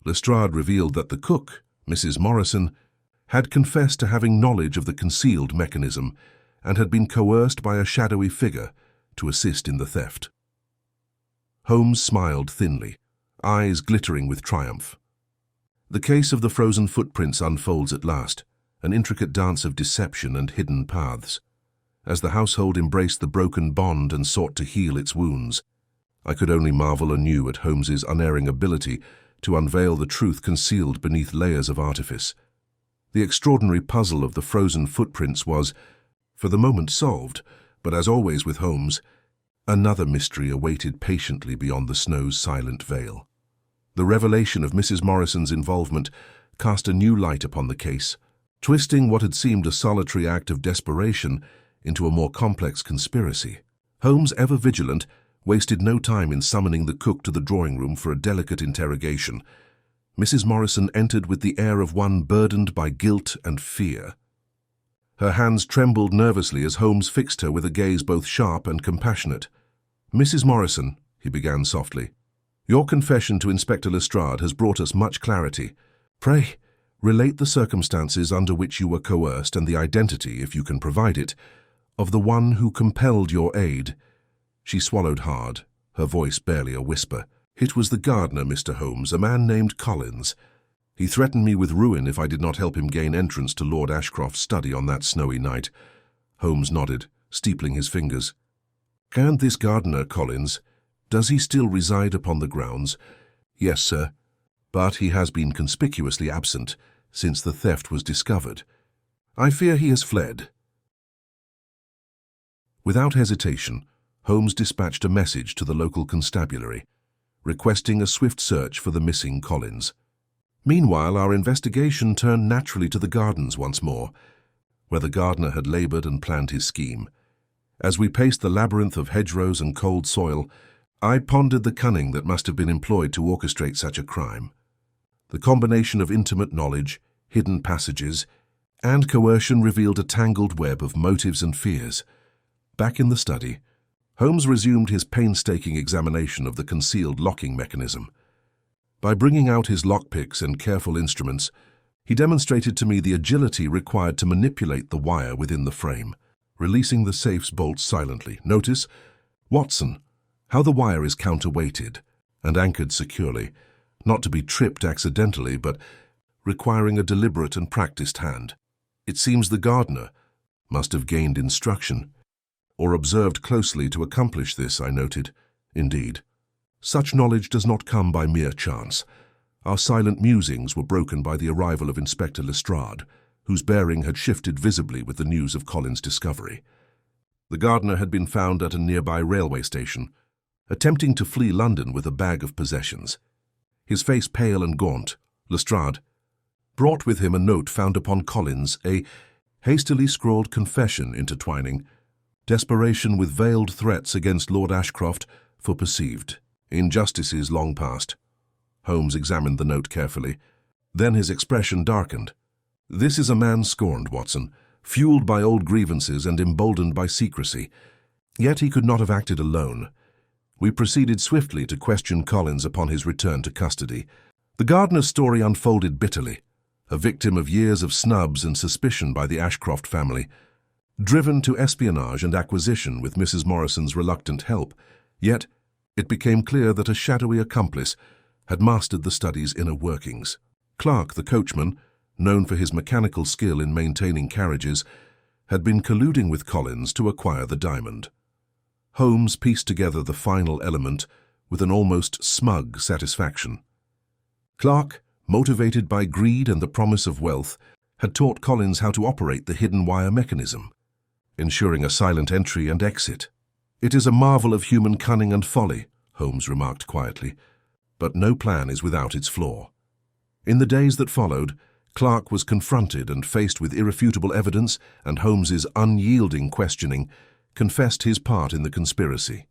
Lestrade revealed that the cook, Mrs. Morrison, had confessed to having knowledge of the concealed mechanism and had been coerced by a shadowy figure to assist in the theft. Holmes smiled thinly, eyes glittering with triumph. The case of the frozen footprints unfolds at last, an intricate dance of deception and hidden paths. As the household embraced the broken bond and sought to heal its wounds, I could only marvel anew at Holmes's unerring ability to unveil the truth concealed beneath layers of artifice. The extraordinary puzzle of the frozen footprints was, for the moment, solved, but as always with Holmes, another mystery awaited patiently beyond the snow's silent veil. The revelation of Mrs. Morrison's involvement cast a new light upon the case, twisting what had seemed a solitary act of desperation into a more complex conspiracy. Holmes, ever vigilant, wasted no time in summoning the cook to the drawing-room for a delicate interrogation. Mrs. Morrison entered with the air of one burdened by guilt and fear. Her hands trembled nervously as Holmes fixed her with a gaze both sharp and compassionate. "Mrs. Morrison," he began softly, "your confession to Inspector Lestrade has brought us much clarity. Pray, relate the circumstances under which you were coerced and the identity, if you can provide it, of the one who compelled your aid." She swallowed hard, her voice barely a whisper. "It was the gardener, Mr. Holmes, a man named Collins. He threatened me with ruin if I did not help him gain entrance to Lord Ashcroft's study on that snowy night." Holmes nodded, steepling his fingers. "And this gardener, Collins, does he still reside upon the grounds?" "Yes, sir, but he has been conspicuously absent since the theft was discovered. I fear he has fled." Without hesitation, Holmes dispatched a message to the local constabulary, requesting a swift search for the missing Collins. Meanwhile, our investigation turned naturally to the gardens once more, where the gardener had laboured and planned his scheme. As we paced the labyrinth of hedgerows and cold soil, I pondered the cunning that must have been employed to orchestrate such a crime. The combination of intimate knowledge, hidden passages, and coercion revealed a tangled web of motives and fears. Back in the study, Holmes resumed his painstaking examination of the concealed locking mechanism. By bringing out his lockpicks and careful instruments, he demonstrated to me the agility required to manipulate the wire within the frame, releasing the safe's bolts silently. Notice, Watson, how the wire is counterweighted and anchored securely, not to be tripped accidentally, but requiring a deliberate and practiced hand. It seems the gardener must have gained instruction, or observed closely to accomplish this, I noted. Indeed, such knowledge does not come by mere chance. Our silent musings were broken by the arrival of Inspector Lestrade, whose bearing had shifted visibly with the news of Collins' discovery. The gardener had been found at a nearby railway station, attempting to flee London with a bag of possessions. His face pale and gaunt, Lestrade brought with him a note found upon Collins, a hastily scrawled confession intertwining desperation with veiled threats against Lord Ashcroft for perceived injustices long past. Holmes examined the note carefully. Then his expression darkened. "This is a man scorned, Watson, fueled by old grievances and emboldened by secrecy. Yet he could not have acted alone." We proceeded swiftly to question Collins upon his return to custody. The gardener's story unfolded bitterly, a victim of years of snubs and suspicion by the Ashcroft family, driven to espionage and acquisition with Mrs. Morrison's reluctant help. Yet it became clear that a shadowy accomplice had mastered the study's inner workings. Clark, the coachman, known for his mechanical skill in maintaining carriages, had been colluding with Collins to acquire the diamond. Holmes pieced together the final element with an almost smug satisfaction. Clark, motivated by greed and the promise of wealth, had taught Collins how to operate the hidden wire mechanism, ensuring a silent entry and exit. "It is a marvel of human cunning and folly," Holmes remarked quietly, "but no plan is without its flaw." In the days that followed, Clark was confronted and faced with irrefutable evidence, and Holmes's unyielding questioning confessed his part in the conspiracy.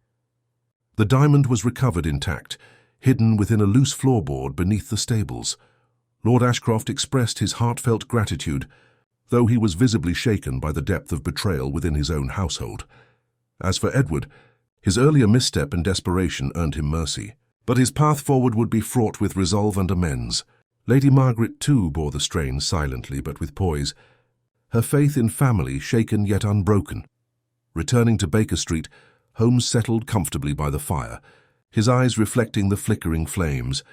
The diamond was recovered intact, hidden within a loose floorboard beneath the stables. Lord Ashcroft expressed his heartfelt gratitude, though he was visibly shaken by the depth of betrayal within his own household. As for Edward, his earlier misstep and desperation earned him mercy, but his path forward would be fraught with resolve and amends. Lady Margaret, too, bore the strain silently but with poise, her faith in family shaken yet unbroken. Returning to Baker Street, Holmes settled comfortably by the fire, his eyes reflecting the flickering flames.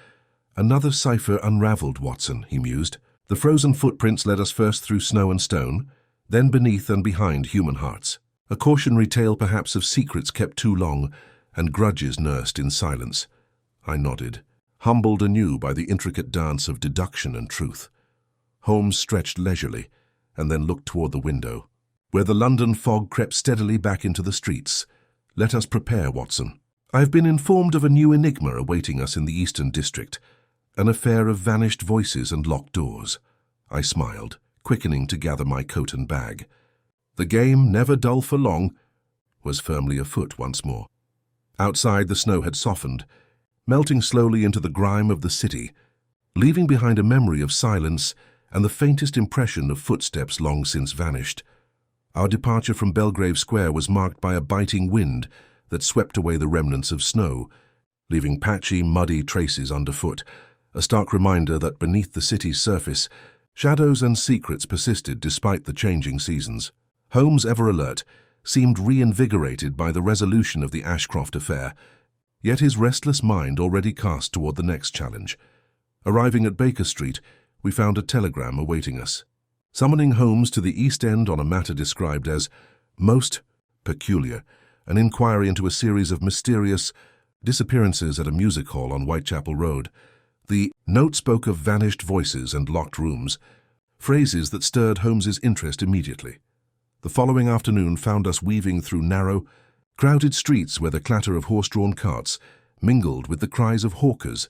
"Another cipher unravelled, Watson," he mused. "The frozen footprints led us first through snow and stone, then beneath and behind human hearts. A cautionary tale perhaps of secrets kept too long and grudges nursed in silence." I nodded, humbled anew by the intricate dance of deduction and truth. Holmes stretched leisurely and then looked toward the window, where the London fog crept steadily back into the streets. "Let us prepare, Watson. I have been informed of a new enigma awaiting us in the Eastern District, an affair of vanished voices and locked doors." I smiled, quickening to gather my coat and bag. The game, never dull for long, was firmly afoot once more. Outside, the snow had softened, melting slowly into the grime of the city, leaving behind a memory of silence and the faintest impression of footsteps long since vanished. Our departure from Belgrave Square was marked by a biting wind that swept away the remnants of snow, leaving patchy, muddy traces underfoot, a stark reminder that beneath the city's surface, shadows and secrets persisted despite the changing seasons. Holmes, ever alert, seemed reinvigorated by the resolution of the Ashcroft affair. Yet his restless mind already cast toward the next challenge. Arriving at Baker Street, we found a telegram awaiting us, summoning Holmes to the East End on a matter described as most peculiar, an inquiry into a series of mysterious disappearances at a music hall on Whitechapel Road. The note spoke of vanished voices and locked rooms, phrases that stirred Holmes's interest immediately. The following afternoon found us weaving through narrow, crowded streets where the clatter of horse-drawn carts mingled with the cries of hawkers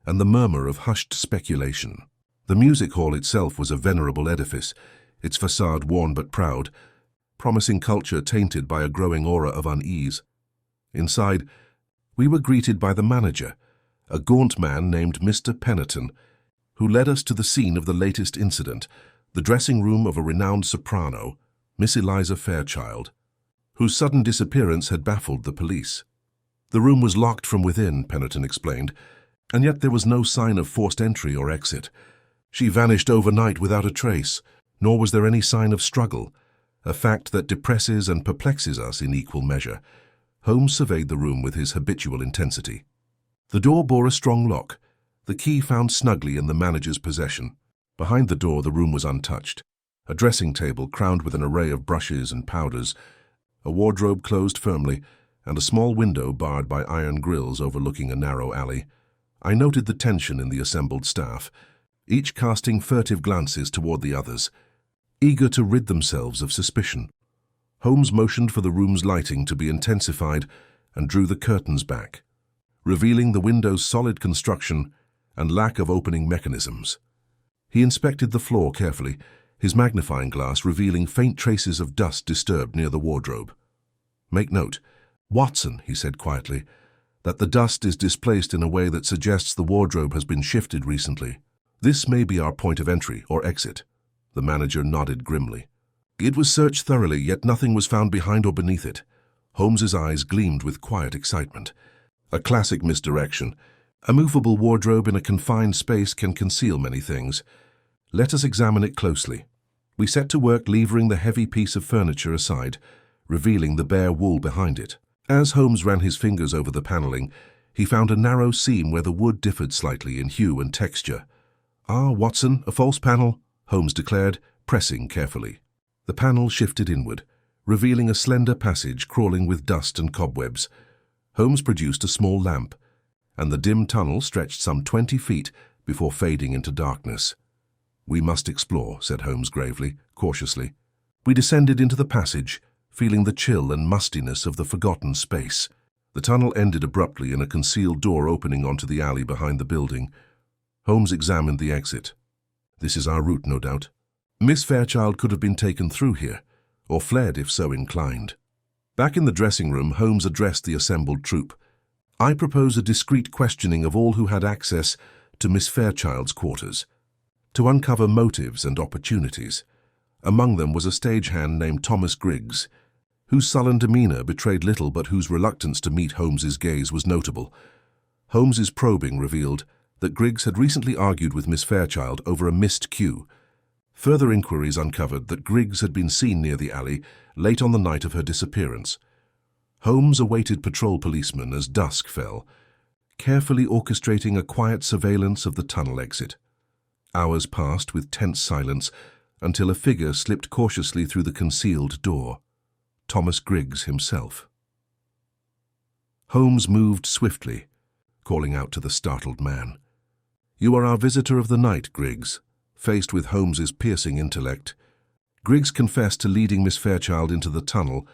and the murmur of hushed speculation. The music hall itself was a venerable edifice, its facade worn but proud, promising culture tainted by a growing aura of unease. Inside, we were greeted by the manager, a gaunt man named Mr. Pennerton, who led us to the scene of the latest incident, the dressing room of a renowned soprano, Miss Eliza Fairchild, whose sudden disappearance had baffled the police. The room was locked from within, Pennerton explained, and yet there was no sign of forced entry or exit. She vanished overnight without a trace, nor was there any sign of struggle, a fact that depresses and perplexes us in equal measure. Holmes surveyed the room with his habitual intensity. The door bore a strong lock, the key found snugly in the manager's possession. Behind the door, the room was untouched. A dressing table crowned with an array of brushes and powders, a wardrobe closed firmly, and a small window barred by iron grills overlooking a narrow alley. I noted the tension in the assembled staff, each casting furtive glances toward the others, eager to rid themselves of suspicion. Holmes motioned for the room's lighting to be intensified and drew the curtains back, revealing the window's solid construction and lack of opening mechanisms. He inspected the floor carefully, his magnifying glass revealing faint traces of dust disturbed near the wardrobe. "Make note, Watson," he said quietly, "that the dust is displaced in a way that suggests the wardrobe has been shifted recently. This may be our point of entry or exit." The manager nodded grimly. "It was searched thoroughly, yet nothing was found behind or beneath it." Holmes's eyes gleamed with quiet excitement. "A classic misdirection. A movable wardrobe in a confined space can conceal many things. Let us examine it closely." We set to work levering the heavy piece of furniture aside, revealing the bare wool behind it. As Holmes ran his fingers over the paneling, he found a narrow seam where the wood differed slightly in hue and texture. "Ah, Watson, a false panel," Holmes declared, pressing carefully. The panel shifted inward, revealing a slender passage crawling with dust and cobwebs. Holmes produced a small lamp, and the dim tunnel stretched some 20 feet before fading into darkness. "We must explore," said Holmes gravely, cautiously. We descended into the passage, feeling the chill and mustiness of the forgotten space. The tunnel ended abruptly in a concealed door opening onto the alley behind the building. Holmes examined the exit. "This is our route, no doubt. Miss Fairchild could have been taken through here, or fled if so inclined." Back in the dressing room, Holmes addressed the assembled troupe. "I propose a discreet questioning of all who had access to Miss Fairchild's quarters, to uncover motives and opportunities." Among them was a stagehand named Thomas Griggs, whose sullen demeanor betrayed little but whose reluctance to meet Holmes's gaze was notable. Holmes's probing revealed that Griggs had recently argued with Miss Fairchild over a missed cue. Further inquiries uncovered that Griggs had been seen near the alley late on the night of her disappearance. Holmes awaited patrol policemen as dusk fell, carefully orchestrating a quiet surveillance of the tunnel exit. Hours passed with tense silence until a figure slipped cautiously through the concealed door. Thomas Griggs himself. Holmes moved swiftly, calling out to the startled man. "You are our visitor of the night, Griggs." Faced with Holmes's piercing intellect, Griggs confessed to leading Miss Fairchild into the tunnel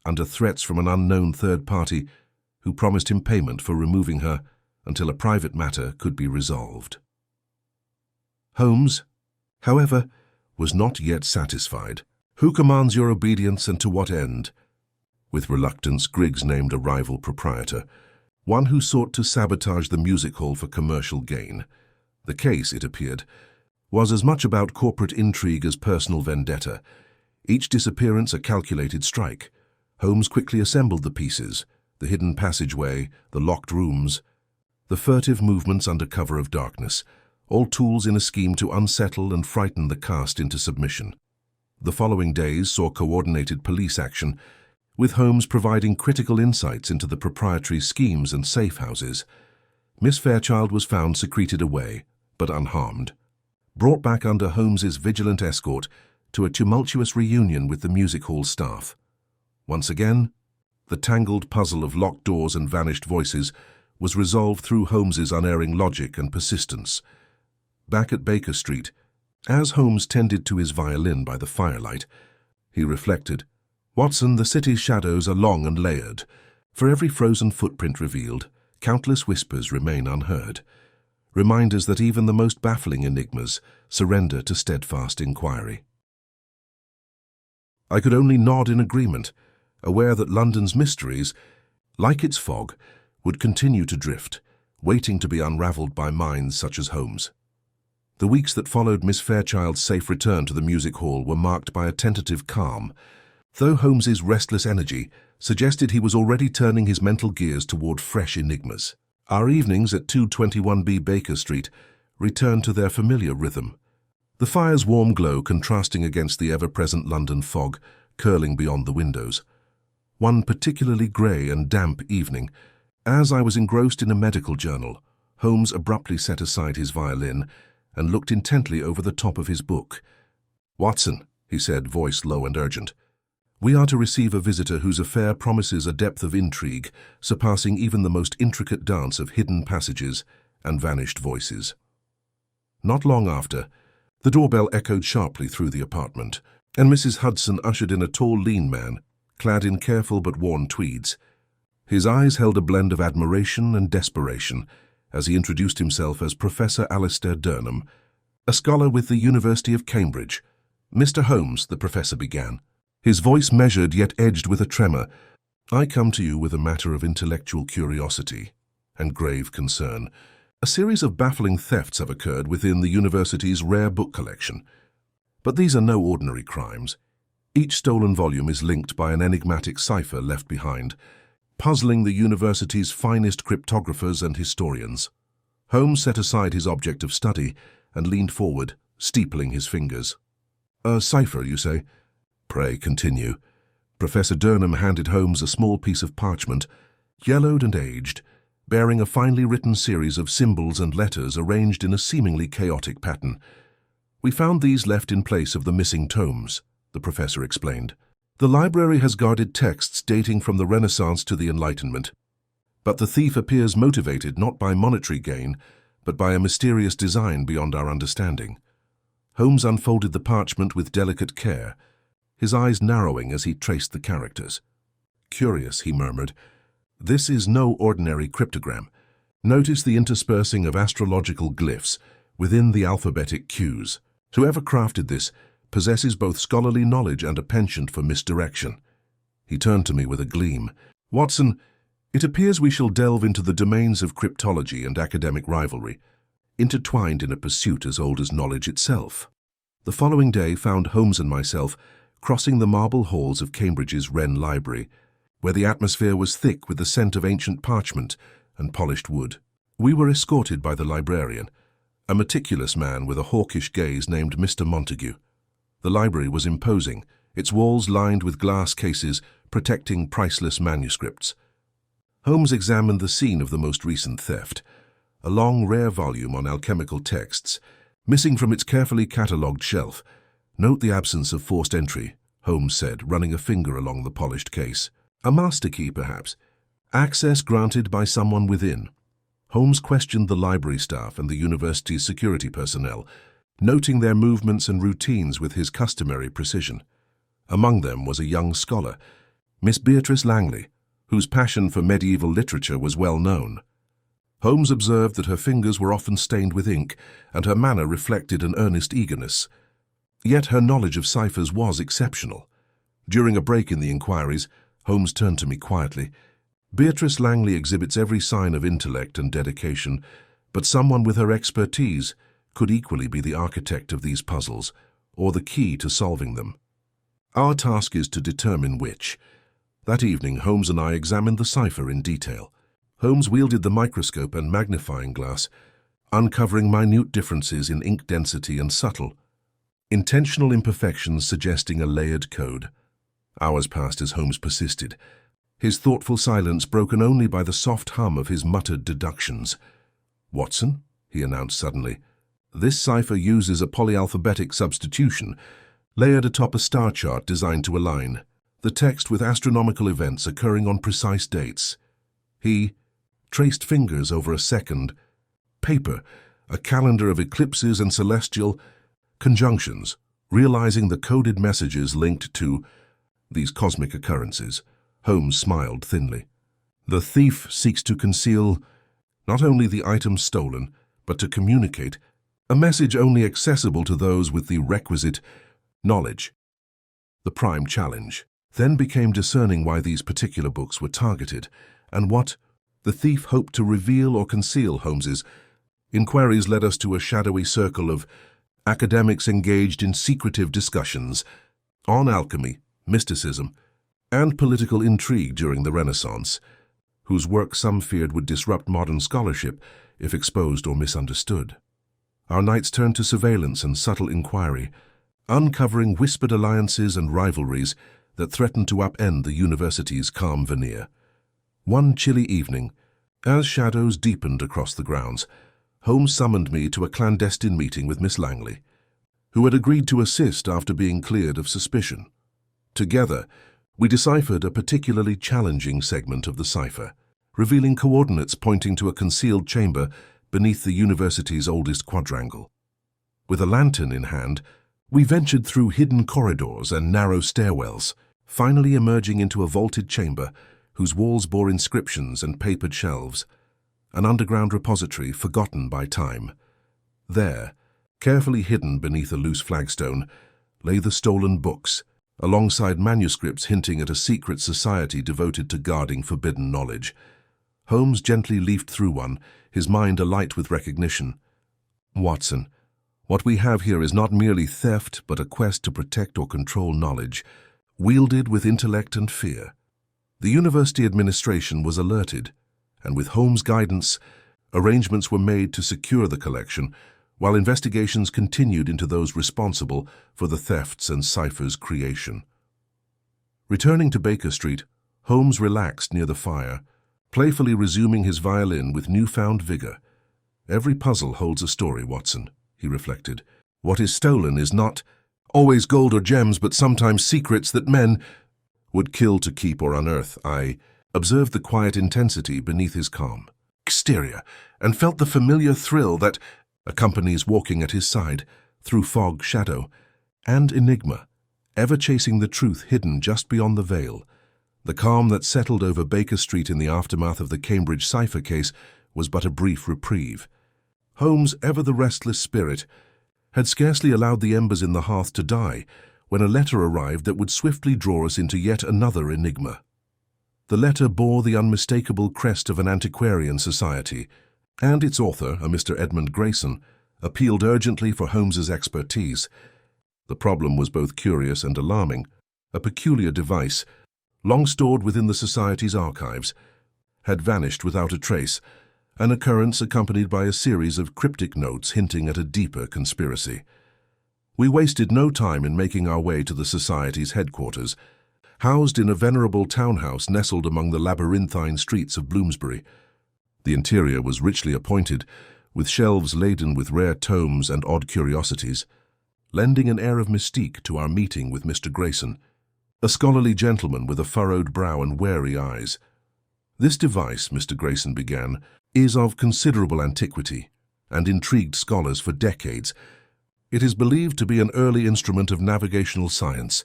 under threats from an unknown third party who promised him payment for removing her until a private matter could be resolved. Holmes, however, was not yet satisfied. "Who commands your obedience and to what end?" With reluctance, Griggs named a rival proprietor, one who sought to sabotage the music hall for commercial gain. The case, it appeared, was as much about corporate intrigue as personal vendetta. Each disappearance a calculated strike. Holmes quickly assembled the pieces, the hidden passageway, the locked rooms, the furtive movements under cover of darkness, all tools in a scheme to unsettle and frighten the cast into submission. The following days saw coordinated police action, with Holmes providing critical insights into the proprietary schemes and safe houses. Miss Fairchild was found secreted away, but unharmed, brought back under Holmes's vigilant escort to a tumultuous reunion with the music hall staff. Once again, the tangled puzzle of locked doors and vanished voices was resolved through Holmes's unerring logic and persistence. Back at Baker Street, as Holmes tended to his violin by the firelight, he reflected, "Watson, the city's shadows are long and layered. For every frozen footprint revealed, countless whispers remain unheard. Reminders that even the most baffling enigmas surrender to steadfast inquiry." I could only nod in agreement, aware that London's mysteries, like its fog, would continue to drift, waiting to be unraveled by minds such as Holmes. The weeks that followed Miss Fairchild's safe return to the music hall were marked by a tentative calm, though Holmes's restless energy suggested he was already turning his mental gears toward fresh enigmas. Our evenings at 221B Baker Street returned to their familiar rhythm, the fire's warm glow contrasting against the ever-present London fog curling beyond the windows. One particularly grey and damp evening, as I was engrossed in a medical journal, Holmes abruptly set aside his violin and looked intently over the top of his book. "Watson," he said, voice low and urgent, "we are to receive a visitor whose affair promises a depth of intrigue surpassing even the most intricate dance of hidden passages and vanished voices." Not long after, the doorbell echoed sharply through the apartment, and Mrs. Hudson ushered in a tall, lean man, clad in careful but worn tweeds. His eyes held a blend of admiration and desperation as he introduced himself as Professor Alistair Durham, a scholar with the University of Cambridge. "Mr. Holmes," the professor began, his voice measured yet edged with a tremor, "I come to you with a matter of intellectual curiosity and grave concern. A series of baffling thefts have occurred within the university's rare book collection. But these are no ordinary crimes. Each stolen volume is linked by an enigmatic cipher left behind, puzzling the university's finest cryptographers and historians." Holmes set aside his object of study and leaned forward, steepling his fingers. "A cipher, you say? Pray continue." Professor Durham handed Holmes a small piece of parchment, yellowed and aged, bearing a finely written series of symbols and letters arranged in a seemingly chaotic pattern. "We found these left in place of the missing tomes," the professor explained. "The library has guarded texts dating from the Renaissance to the Enlightenment. But the thief appears motivated not by monetary gain, but by a mysterious design beyond our understanding." Holmes unfolded the parchment with delicate care, his eyes narrowing as he traced the characters. "Curious," he murmured. "This is no ordinary cryptogram. Notice the interspersing of astrological glyphs within the alphabetic cues. Whoever crafted this possesses both scholarly knowledge and a penchant for misdirection." He turned to me with a gleam. "Watson, it appears we shall delve into the domains of cryptology and academic rivalry, intertwined in a pursuit as old as knowledge itself." The following day found Holmes and myself crossing the marble halls of Cambridge's Wren Library, where the atmosphere was thick with the scent of ancient parchment and polished wood. We were escorted by the librarian, a meticulous man with a hawkish gaze named Mr. Montague. The library was imposing, its walls lined with glass cases protecting priceless manuscripts. Holmes examined the scene of the most recent theft, a long, rare volume on alchemical texts, missing from its carefully catalogued shelf. "Note the absence of forced entry," Holmes said, running a finger along the polished case. "A master key, perhaps? Access granted by someone within." Holmes questioned the library staff and the university's security personnel, noting their movements and routines with his customary precision. Among them was a young scholar, Miss Beatrice Langley, whose passion for medieval literature was well known. Holmes observed that her fingers were often stained with ink, and her manner reflected an earnest eagerness. Yet her knowledge of ciphers was exceptional. During a break in the inquiries, Holmes turned to me quietly. "Beatrice Langley exhibits every sign of intellect and dedication, but someone with her expertise could equally be the architect of these puzzles, or the key to solving them. Our task is to determine which." That evening, Holmes and I examined the cipher in detail. Holmes wielded the microscope and magnifying glass, uncovering minute differences in ink density and subtle, intentional imperfections suggesting a layered code. Hours passed as Holmes persisted, his thoughtful silence broken only by the soft hum of his muttered deductions. "Watson," he announced suddenly, "this cipher uses a polyalphabetic substitution, layered atop a star chart designed to align the text with astronomical events occurring on precise dates." He traced fingers over a second paper, a calendar of eclipses and celestial conjunctions, realizing the coded messages linked to these cosmic occurrences. Holmes smiled thinly. "The thief seeks to conceal not only the items stolen, but to communicate a message only accessible to those with the requisite knowledge." The prime challenge then became discerning why these particular books were targeted, and what the thief hoped to reveal or conceal. Holmes's inquiries led us to a shadowy circle of academics engaged in secretive discussions on alchemy, mysticism, and political intrigue during the Renaissance, whose work some feared would disrupt modern scholarship if exposed or misunderstood. Our nights turned to surveillance and subtle inquiry, uncovering whispered alliances and rivalries that threatened to upend the university's calm veneer. One chilly evening, as shadows deepened across the grounds, Holmes summoned me to a clandestine meeting with Miss Langley, who had agreed to assist after being cleared of suspicion. Together, we deciphered a particularly challenging segment of the cipher, revealing coordinates pointing to a concealed chamber beneath the university's oldest quadrangle. With a lantern in hand, we ventured through hidden corridors and narrow stairwells, finally emerging into a vaulted chamber whose walls bore inscriptions and papered shelves, an underground repository forgotten by time. There, carefully hidden beneath a loose flagstone, lay the stolen books, alongside manuscripts hinting at a secret society devoted to guarding forbidden knowledge. Holmes gently leafed through one, his mind alight with recognition. "Watson, what we have here is not merely theft, but a quest to protect or control knowledge, wielded with intellect and fear." The university administration was alerted, and with Holmes' guidance, arrangements were made to secure the collection, while investigations continued into those responsible for the thefts and ciphers' creation. Returning to Baker Street, Holmes relaxed near the fire, playfully resuming his violin with newfound vigor. "Every puzzle holds a story, Watson," he reflected. "What is stolen is not always gold or gems, but sometimes secrets that men would kill to keep or unearth." I observed the quiet intensity beneath his calm exterior and felt the familiar thrill that accompanies walking at his side through fog, shadow, and enigma, ever chasing the truth hidden just beyond the veil. The calm that settled over Baker Street in the aftermath of the Cambridge cipher case was but a brief reprieve. Holmes, ever the restless spirit, had scarcely allowed the embers in the hearth to die when a letter arrived that would swiftly draw us into yet another enigma. The letter bore the unmistakable crest of an antiquarian society, and its author, a Mr. Edmund Grayson, appealed urgently for Holmes's expertise. The problem was both curious and alarming. A peculiar device, long stored within the society's archives, had vanished without a trace, an occurrence accompanied by a series of cryptic notes hinting at a deeper conspiracy. We wasted no time in making our way to the society's headquarters, housed in a venerable townhouse nestled among the labyrinthine streets of Bloomsbury. The interior was richly appointed, with shelves laden with rare tomes and odd curiosities, lending an air of mystique to our meeting with Mr. Grayson, a scholarly gentleman with a furrowed brow and wary eyes. "This device," Mr. Grayson began, "is of considerable antiquity and intrigued scholars for decades. It is believed to be an early instrument of navigational science,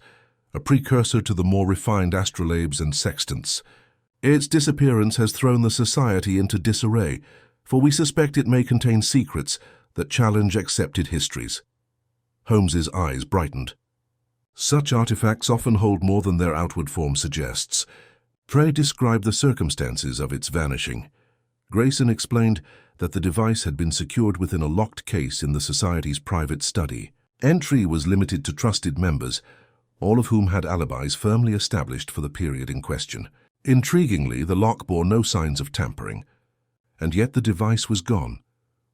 a precursor to the more refined astrolabes and sextants. Its disappearance has thrown the society into disarray, for we suspect it may contain secrets that challenge accepted histories." Holmes's eyes brightened. "Such artifacts often hold more than their outward form suggests. Pray describe the circumstances of its vanishing." Grayson explained that the device had been secured within a locked case in the society's private study. Entry was limited to trusted members, all of whom had alibis firmly established for the period in question. Intriguingly, the lock bore no signs of tampering, and yet the device was gone,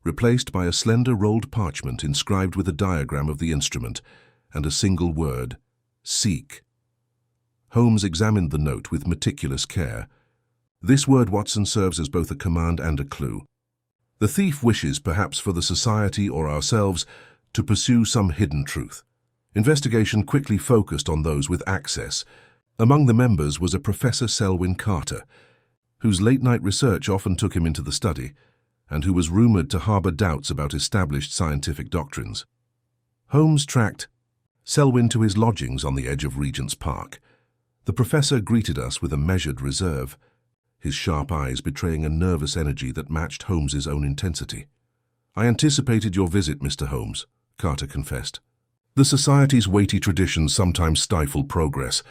replaced by a slender rolled parchment inscribed with a diagram of the instrument and a single word, "Seek." Holmes examined the note with meticulous care. "This word, Watson, serves as both a command and a clue. The thief wishes, perhaps for the society or ourselves, to pursue some hidden truth." Investigation quickly focused on those with access. Among the members was a Professor Selwyn Carter, whose late-night research often took him into the study, and who was rumored to harbor doubts about established scientific doctrines. Holmes tracked Selwyn to his lodgings on the edge of Regent's Park. The professor greeted us with a measured reserve, his sharp eyes betraying a nervous energy that matched Holmes's own intensity. "I anticipated your visit, Mr. Holmes," Carter confessed. "The Society's weighty traditions sometimes stifle progress.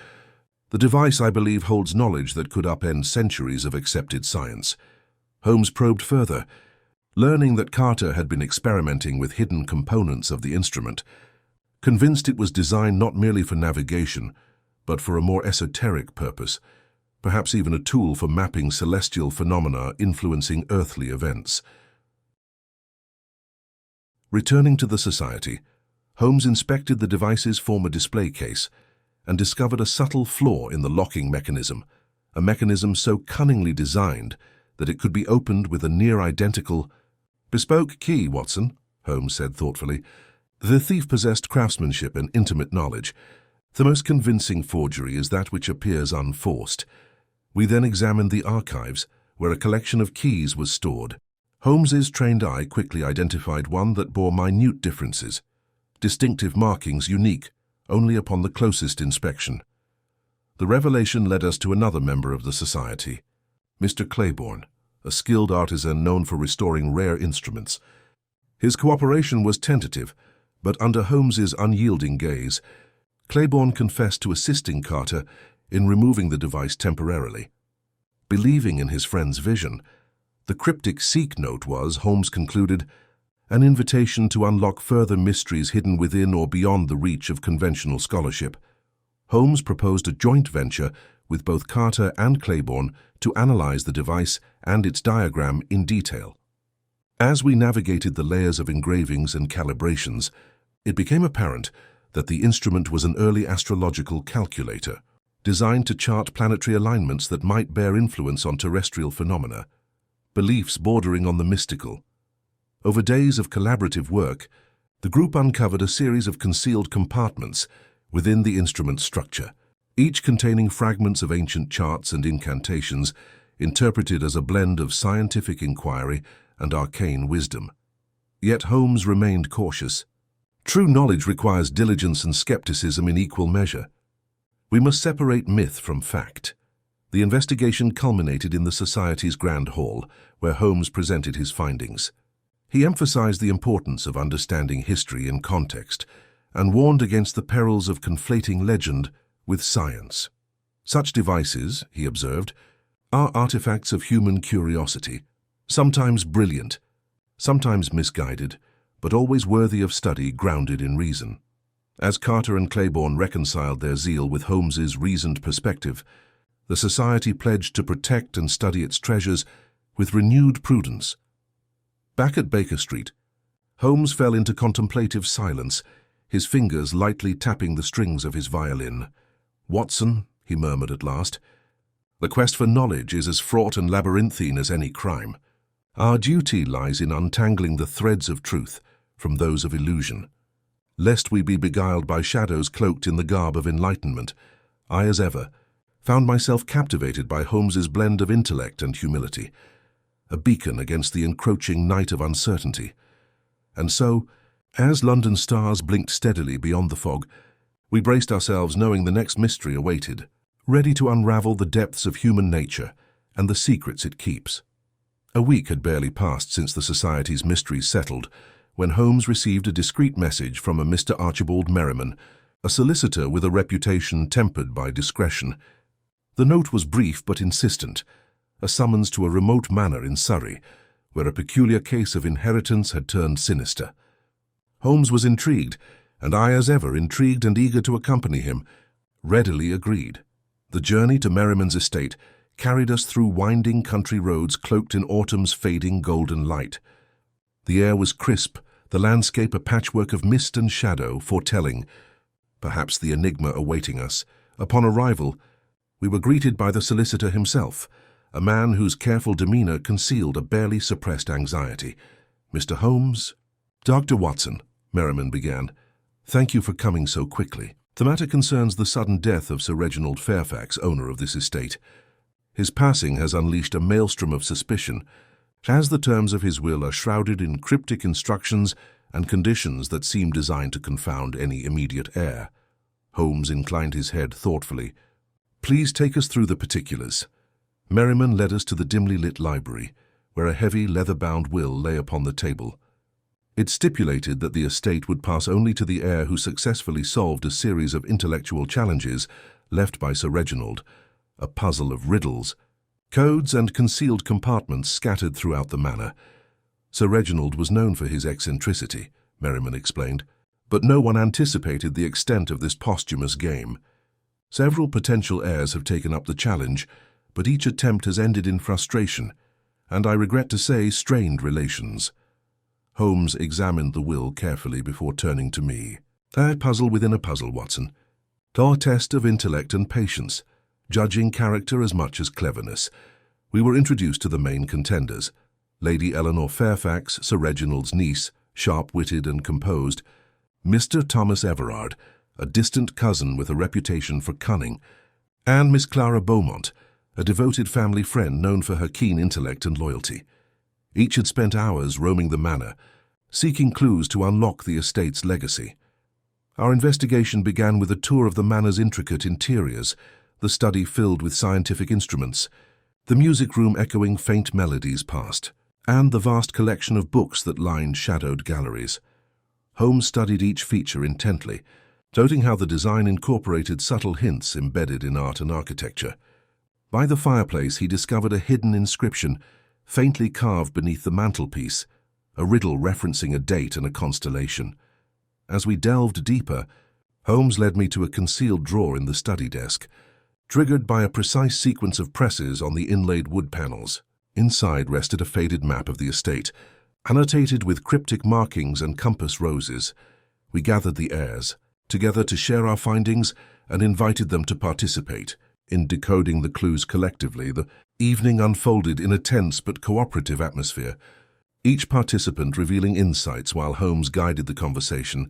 The device, I believe, holds knowledge that could upend centuries of accepted science." Holmes probed further, learning that Carter had been experimenting with hidden components of the instrument, convinced it was designed not merely for navigation, but for a more esoteric purpose, perhaps even a tool for mapping celestial phenomena influencing earthly events. Returning to the Society, Holmes inspected the device's former display case and discovered a subtle flaw in the locking mechanism, a mechanism so cunningly designed that it could be opened with a near-identical bespoke key, Watson, Holmes said thoughtfully. The thief possessed craftsmanship and intimate knowledge. The most convincing forgery is that which appears unforced. We then examined the archives, where a collection of keys was stored. Holmes's trained eye quickly identified one that bore minute differences, distinctive markings unique only upon the closest inspection. The revelation led us to another member of the Society, Mr. Claiborne, a skilled artisan known for restoring rare instruments. His cooperation was tentative, but under Holmes's unyielding gaze, Claiborne confessed to assisting Carter in removing the device temporarily. Believing in his friend's vision, the cryptic Seek note was, Holmes concluded, an invitation to unlock further mysteries hidden within or beyond the reach of conventional scholarship. Holmes proposed a joint venture with both Carter and Claiborne to analyze the device and its diagram in detail. As we navigated the layers of engravings and calibrations, it became apparent that the instrument was an early astrological calculator, designed to chart planetary alignments that might bear influence on terrestrial phenomena, beliefs bordering on the mystical. Over days of collaborative work, the group uncovered a series of concealed compartments within the instrument's structure, each containing fragments of ancient charts and incantations interpreted as a blend of scientific inquiry and arcane wisdom. Yet Holmes remained cautious. True knowledge requires diligence and skepticism in equal measure. We must separate myth from fact. The investigation culminated in the Society's Grand Hall, where Holmes presented his findings. He emphasized the importance of understanding history in context and warned against the perils of conflating legend with science. Such devices, he observed, are artifacts of human curiosity, sometimes brilliant, sometimes misguided, but always worthy of study grounded in reason. As Carter and Claiborne reconciled their zeal with Holmes's reasoned perspective, the Society pledged to protect and study its treasures with renewed prudence. Back at Baker Street, Holmes fell into contemplative silence, his fingers lightly tapping the strings of his violin. "Watson," he murmured at last, "the quest for knowledge is as fraught and labyrinthine as any crime. Our duty lies in untangling the threads of truth from those of illusion. Lest we be beguiled by shadows cloaked in the garb of enlightenment, I, as ever, found myself captivated by Holmes's blend of intellect and humility, a beacon against the encroaching night of uncertainty. And so, as London stars blinked steadily beyond the fog, we braced ourselves knowing the next mystery awaited, ready to unravel the depths of human nature and the secrets it keeps." A week had barely passed since the Society's mysteries settled, when Holmes received a discreet message from a Mr. Archibald Merriman, a solicitor with a reputation tempered by discretion. The note was brief but insistent, a summons to a remote manor in Surrey, where a peculiar case of inheritance had turned sinister. Holmes was intrigued, and I, as ever, intrigued and eager to accompany him, readily agreed. The journey to Merriman's estate carried us through winding country roads cloaked in autumn's fading golden light. The air was crisp, the landscape a patchwork of mist and shadow, foretelling, perhaps the enigma awaiting us, upon arrival, We were greeted by the solicitor himself, a man whose careful demeanor concealed a barely suppressed anxiety. "Mr. Holmes?" "Dr. Watson," Merriman began, "thank you for coming so quickly. The matter concerns the sudden death of Sir Reginald Fairfax, owner of this estate. His passing has unleashed a maelstrom of suspicion, as the terms of his will are shrouded in cryptic instructions and conditions that seem designed to confound any immediate heir." Holmes inclined his head thoughtfully. "Please take us through the particulars." Merriman led us to the dimly lit library, where a heavy, leather-bound will lay upon the table. It stipulated that the estate would pass only to the heir who successfully solved a series of intellectual challenges left by Sir Reginald, a puzzle of riddles, codes and concealed compartments scattered throughout the manor. Sir Reginald was known for his eccentricity, Merriman explained, but no one anticipated the extent of this posthumous game. Several potential heirs have taken up the challenge, but each attempt has ended in frustration, and I regret to say strained relations. Holmes examined the will carefully before turning to me. "A puzzle within a puzzle, Watson. A test of intellect and patience, judging character as much as cleverness. We were introduced to the main contenders. Lady Eleanor Fairfax, Sir Reginald's niece, sharp-witted and composed. Mr. Thomas Everard, a distant cousin with a reputation for cunning. And Miss Clara Beaumont, a devoted family friend known for her keen intellect and loyalty. Each had spent hours roaming the manor, seeking clues to unlock the estate's legacy. Our investigation began with a tour of the manor's intricate interiors, the study filled with scientific instruments, the music room echoing faint melodies past, and the vast collection of books that lined shadowed galleries. Holmes studied each feature intently, noting how the design incorporated subtle hints embedded in art and architecture. By the fireplace he discovered a hidden inscription, faintly carved beneath the mantelpiece, a riddle referencing a date and a constellation. As we delved deeper, Holmes led me to a concealed drawer in the study desk, triggered by a precise sequence of presses on the inlaid wood panels. Inside rested a faded map of the estate, annotated with cryptic markings and compass roses. We gathered the heirs, together to share our findings, and invited them to participate in decoding the clues collectively. The evening unfolded in a tense but cooperative atmosphere, each participant revealing insights while Holmes guided the conversation,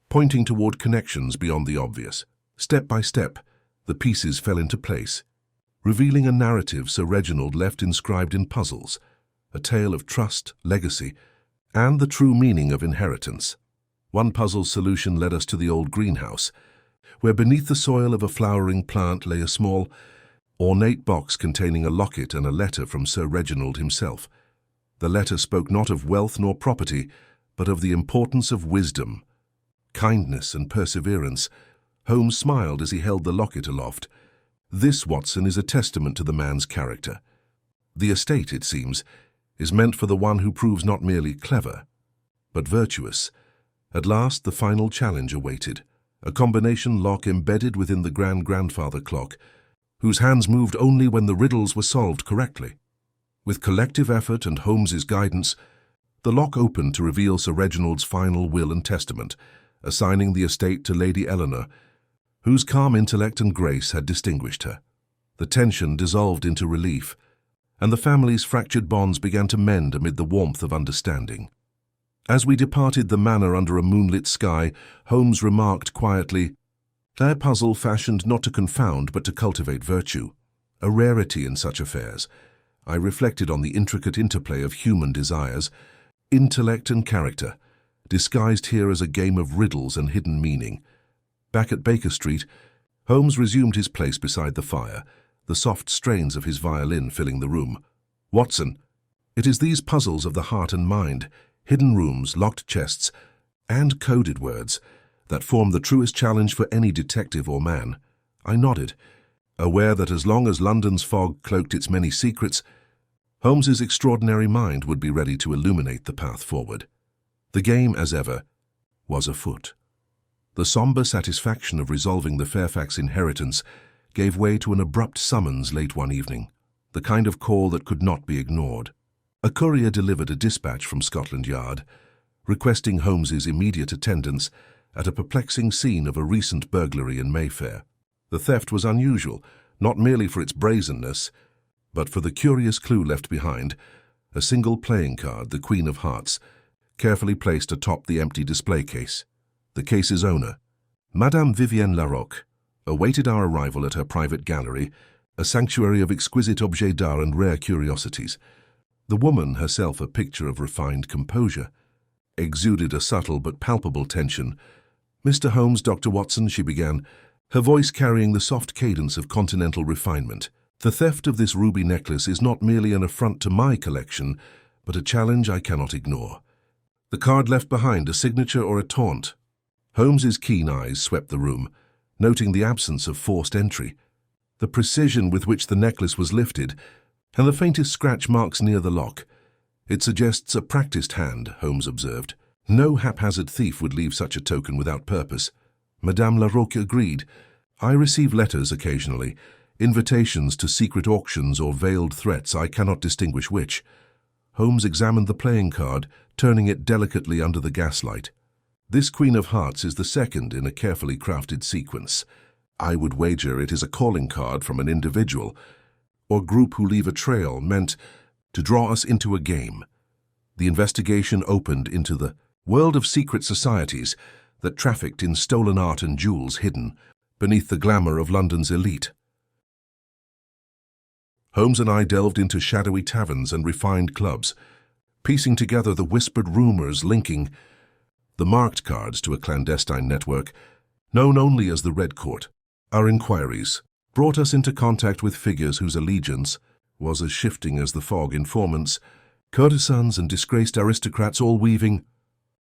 pointing toward connections beyond the obvious. Step by step, the pieces fell into place, revealing a narrative Sir Reginald left inscribed in puzzles, a tale of trust, legacy, and the true meaning of inheritance. One puzzle's solution led us to the old greenhouse, where beneath the soil of a flowering plant lay a small, ornate box containing a locket and a letter from Sir Reginald himself. The letter spoke not of wealth nor property, but of the importance of wisdom, kindness and perseverance. Holmes smiled as he held the locket aloft. "This, Watson, is a testament to the man's character. The estate, it seems, is meant for the one who proves not merely clever, but virtuous." At last the final challenge awaited, a combination lock embedded within the grand-grandfather clock, whose hands moved only when the riddles were solved correctly. With collective effort and Holmes's guidance, the lock opened to reveal Sir Reginald's final will and testament, assigning the estate to Lady Eleanor, whose calm intellect and grace had distinguished her. The tension dissolved into relief, and the family's fractured bonds began to mend amid the warmth of understanding. As we departed the manor under a moonlit sky, Holmes remarked quietly, "A puzzle fashioned not to confound but to cultivate virtue, a rarity in such affairs." I reflected on the intricate interplay of human desires, intellect and character, disguised here as a game of riddles and hidden meaning. Back at Baker Street, Holmes resumed his place beside the fire, the soft strains of his violin filling the room. "Watson, it is these puzzles of the heart and mind, hidden rooms, locked chests, and coded words that form the truest challenge for any detective or man." I nodded, aware that as long as London's fog cloaked its many secrets, Holmes's extraordinary mind would be ready to illuminate the path forward. The game, as ever, was afoot. The somber satisfaction of resolving the Fairfax inheritance gave way to an abrupt summons late one evening, the kind of call that could not be ignored. A courier delivered a dispatch from Scotland Yard, requesting Holmes's immediate attendance at a perplexing scene of a recent burglary in Mayfair. The theft was unusual, not merely for its brazenness, but for the curious clue left behind, a single playing card, the Queen of Hearts, carefully placed atop the empty display case. The case's owner, Madame Vivienne Larocque, awaited our arrival at her private gallery, a sanctuary of exquisite objets d'art and rare curiosities. The woman, herself a picture of refined composure, exuded a subtle but palpable tension. "Mr. Holmes, Dr. Watson," she began, her voice carrying the soft cadence of continental refinement. "The theft of this ruby necklace is not merely an affront to my collection, but a challenge I cannot ignore. The card left behind, a signature or a taunt?" Holmes's keen eyes swept the room, noting the absence of forced entry, the precision with which the necklace was lifted, and the faintest scratch marks near the lock. "It suggests a practiced hand," Holmes observed. "No haphazard thief would leave such a token without purpose." Madame Larocque agreed. "I receive letters occasionally, invitations to secret auctions or veiled threats, I cannot distinguish which." Holmes examined the playing card, turning it delicately under the gaslight. "This Queen of Hearts is the second in a carefully crafted sequence. I would wager it is a calling card from an individual or group who leave a trail meant to draw us into a game." The investigation opened into the world of secret societies that trafficked in stolen art and jewels hidden beneath the glamour of London's elite. Holmes and I delved into shadowy taverns and refined clubs, piecing together the whispered rumors linking the marked cards to a clandestine network known only as the Red Court. Our inquiries brought us into contact with figures whose allegiance was as shifting as the fog, informants, courtesans, and disgraced aristocrats, all weaving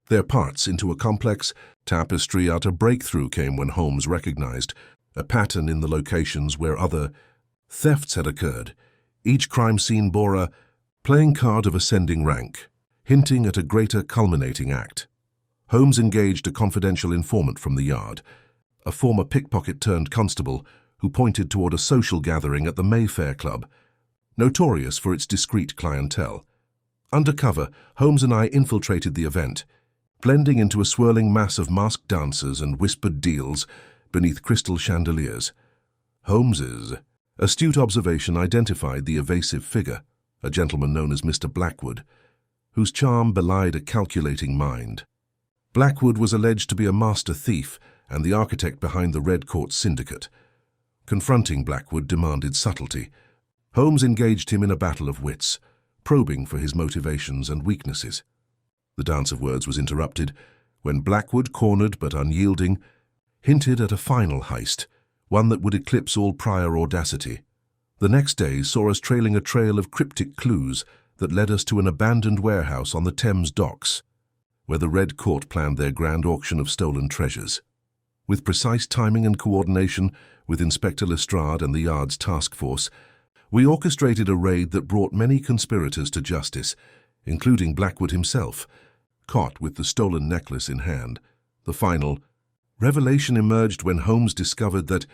their parts into a complex tapestry. Our breakthrough came when Holmes recognized a pattern in the locations where other thefts had occurred. Each crime scene bore a playing card of ascending rank, hinting at a greater culminating act. Holmes engaged a confidential informant from the yard, a former pickpocket-turned-constable who pointed toward a social gathering at the Mayfair Club, notorious for its discreet clientele. Undercover, Holmes and I infiltrated the event, blending into a swirling mass of masked dancers and whispered deals beneath crystal chandeliers. Holmes's astute observation identified the evasive figure, a gentleman known as Mr. Blackwood, whose charm belied a calculating mind. Blackwood was alleged to be a master thief and the architect behind the Red Court syndicate. Confronting Blackwood demanded subtlety. Holmes engaged him in a battle of wits, probing for his motivations and weaknesses. The dance of words was interrupted when Blackwood, cornered but unyielding, hinted at a final heist, one that would eclipse all prior audacity. The next day saw us trailing a trail of cryptic clues that led us to an abandoned warehouse on the Thames docks, where the Red Court planned their grand auction of stolen treasures. With precise timing and coordination with Inspector Lestrade and the Yard's task force, we orchestrated a raid that brought many conspirators to justice, including Blackwood himself, caught with the stolen necklace in hand. The final revelation emerged when Holmes discovered that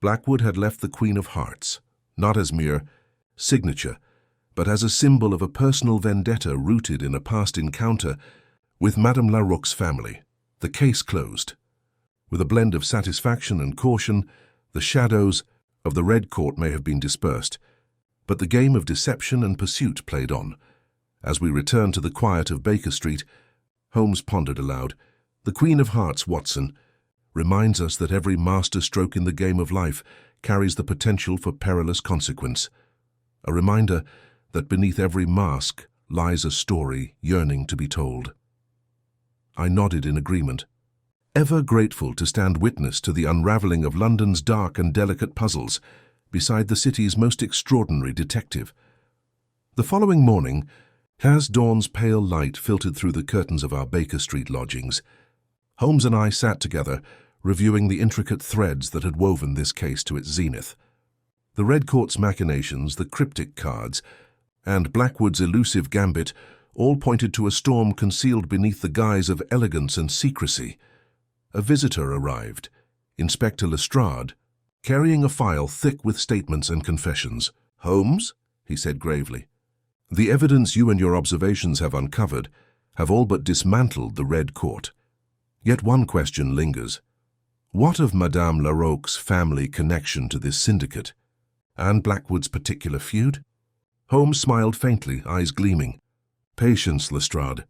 Blackwood had left the Queen of Hearts, not as mere signature, but as a symbol of a personal vendetta rooted in a past encounter with Madame Larocque's family. The case closed. With a blend of satisfaction and caution, the shadows of the Red Court may have been dispersed, but the game of deception and pursuit played on. As we returned to the quiet of Baker Street, Holmes pondered aloud, "The Queen of Hearts, Watson, reminds us that every master stroke in the game of life carries the potential for perilous consequence. A reminder that beneath every mask lies a story yearning to be told." I nodded in agreement, ever grateful to stand witness to the unraveling of London's dark and delicate puzzles beside the city's most extraordinary detective. The following morning, as dawn's pale light filtered through the curtains of our Baker Street lodgings, Holmes and I sat together, reviewing the intricate threads that had woven this case to its zenith. The Red Court's machinations, the cryptic cards, and Blackwood's elusive gambit all pointed to a storm concealed beneath the guise of elegance and secrecy. A visitor arrived, Inspector Lestrade, carrying a file thick with statements and confessions. "Holmes," he said gravely, "the evidence you and your observations have uncovered have all but dismantled the Red Court. Yet one question lingers. What of Madame Larocque's family connection to this syndicate? And Blackwood's particular feud? Holmes smiled faintly, eyes gleaming. Patience, Lestrade.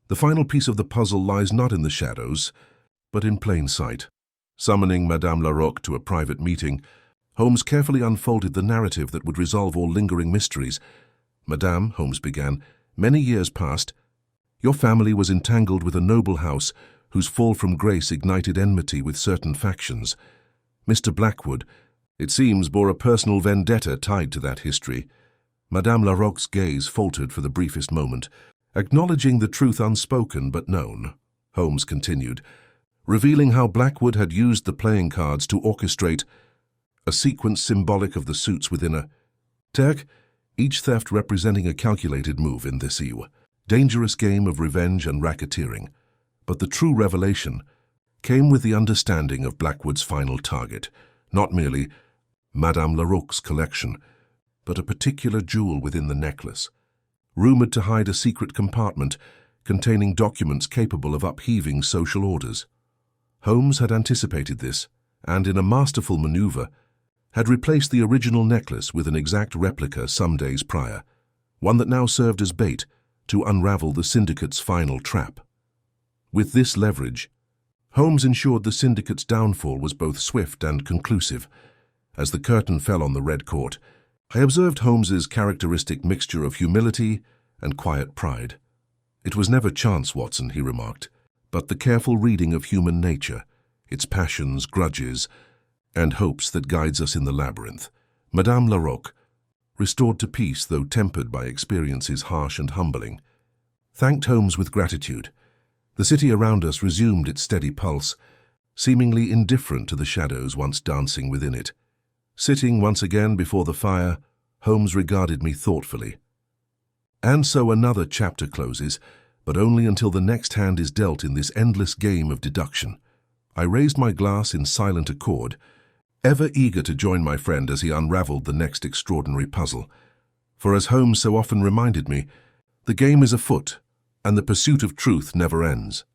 The final piece of the puzzle lies not in the shadows, but in plain sight. Summoning Madame Larocque to a private meeting, Holmes carefully unfolded the narrative that would resolve all lingering mysteries. Madame, Holmes began, many years past, your family was entangled with a noble house whose fall from grace ignited enmity with certain factions. Mr. Blackwood, it seems, bore a personal vendetta tied to that history. Madame Larocque's gaze faltered for the briefest moment. Acknowledging the truth unspoken but known, Holmes continued, revealing how Blackwood had used the playing cards to orchestrate a sequence symbolic of the suits within a Turk, each theft representing a calculated move in this dangerous game of revenge and racketeering. But the true revelation came with the understanding of Blackwood's final target, not merely Madame Larocque's collection, but a particular jewel within the necklace, rumored to hide a secret compartment containing documents capable of upheaving social orders. Holmes had anticipated this, and in a masterful maneuver, had replaced the original necklace with an exact replica some days prior, one that now served as bait to unravel the syndicate's final trap. With this leverage, Holmes ensured the syndicate's downfall was both swift and conclusive. As the curtain fell on the Red Court, I observed Holmes's characteristic mixture of humility and quiet pride. It was never chance, Watson, he remarked, but the careful reading of human nature, its passions, grudges, and hopes that guides us in the labyrinth. Madame Larocque, restored to peace though tempered by experiences harsh and humbling, thanked Holmes with gratitude. The city around us resumed its steady pulse, seemingly indifferent to the shadows once dancing within it. Sitting once again before the fire, Holmes regarded me thoughtfully. And so another chapter closes, but only until the next hand is dealt in this endless game of deduction. I raised my glass in silent accord, ever eager to join my friend as he unraveled the next extraordinary puzzle. For as Holmes so often reminded me, the game is afoot, and the pursuit of truth never ends.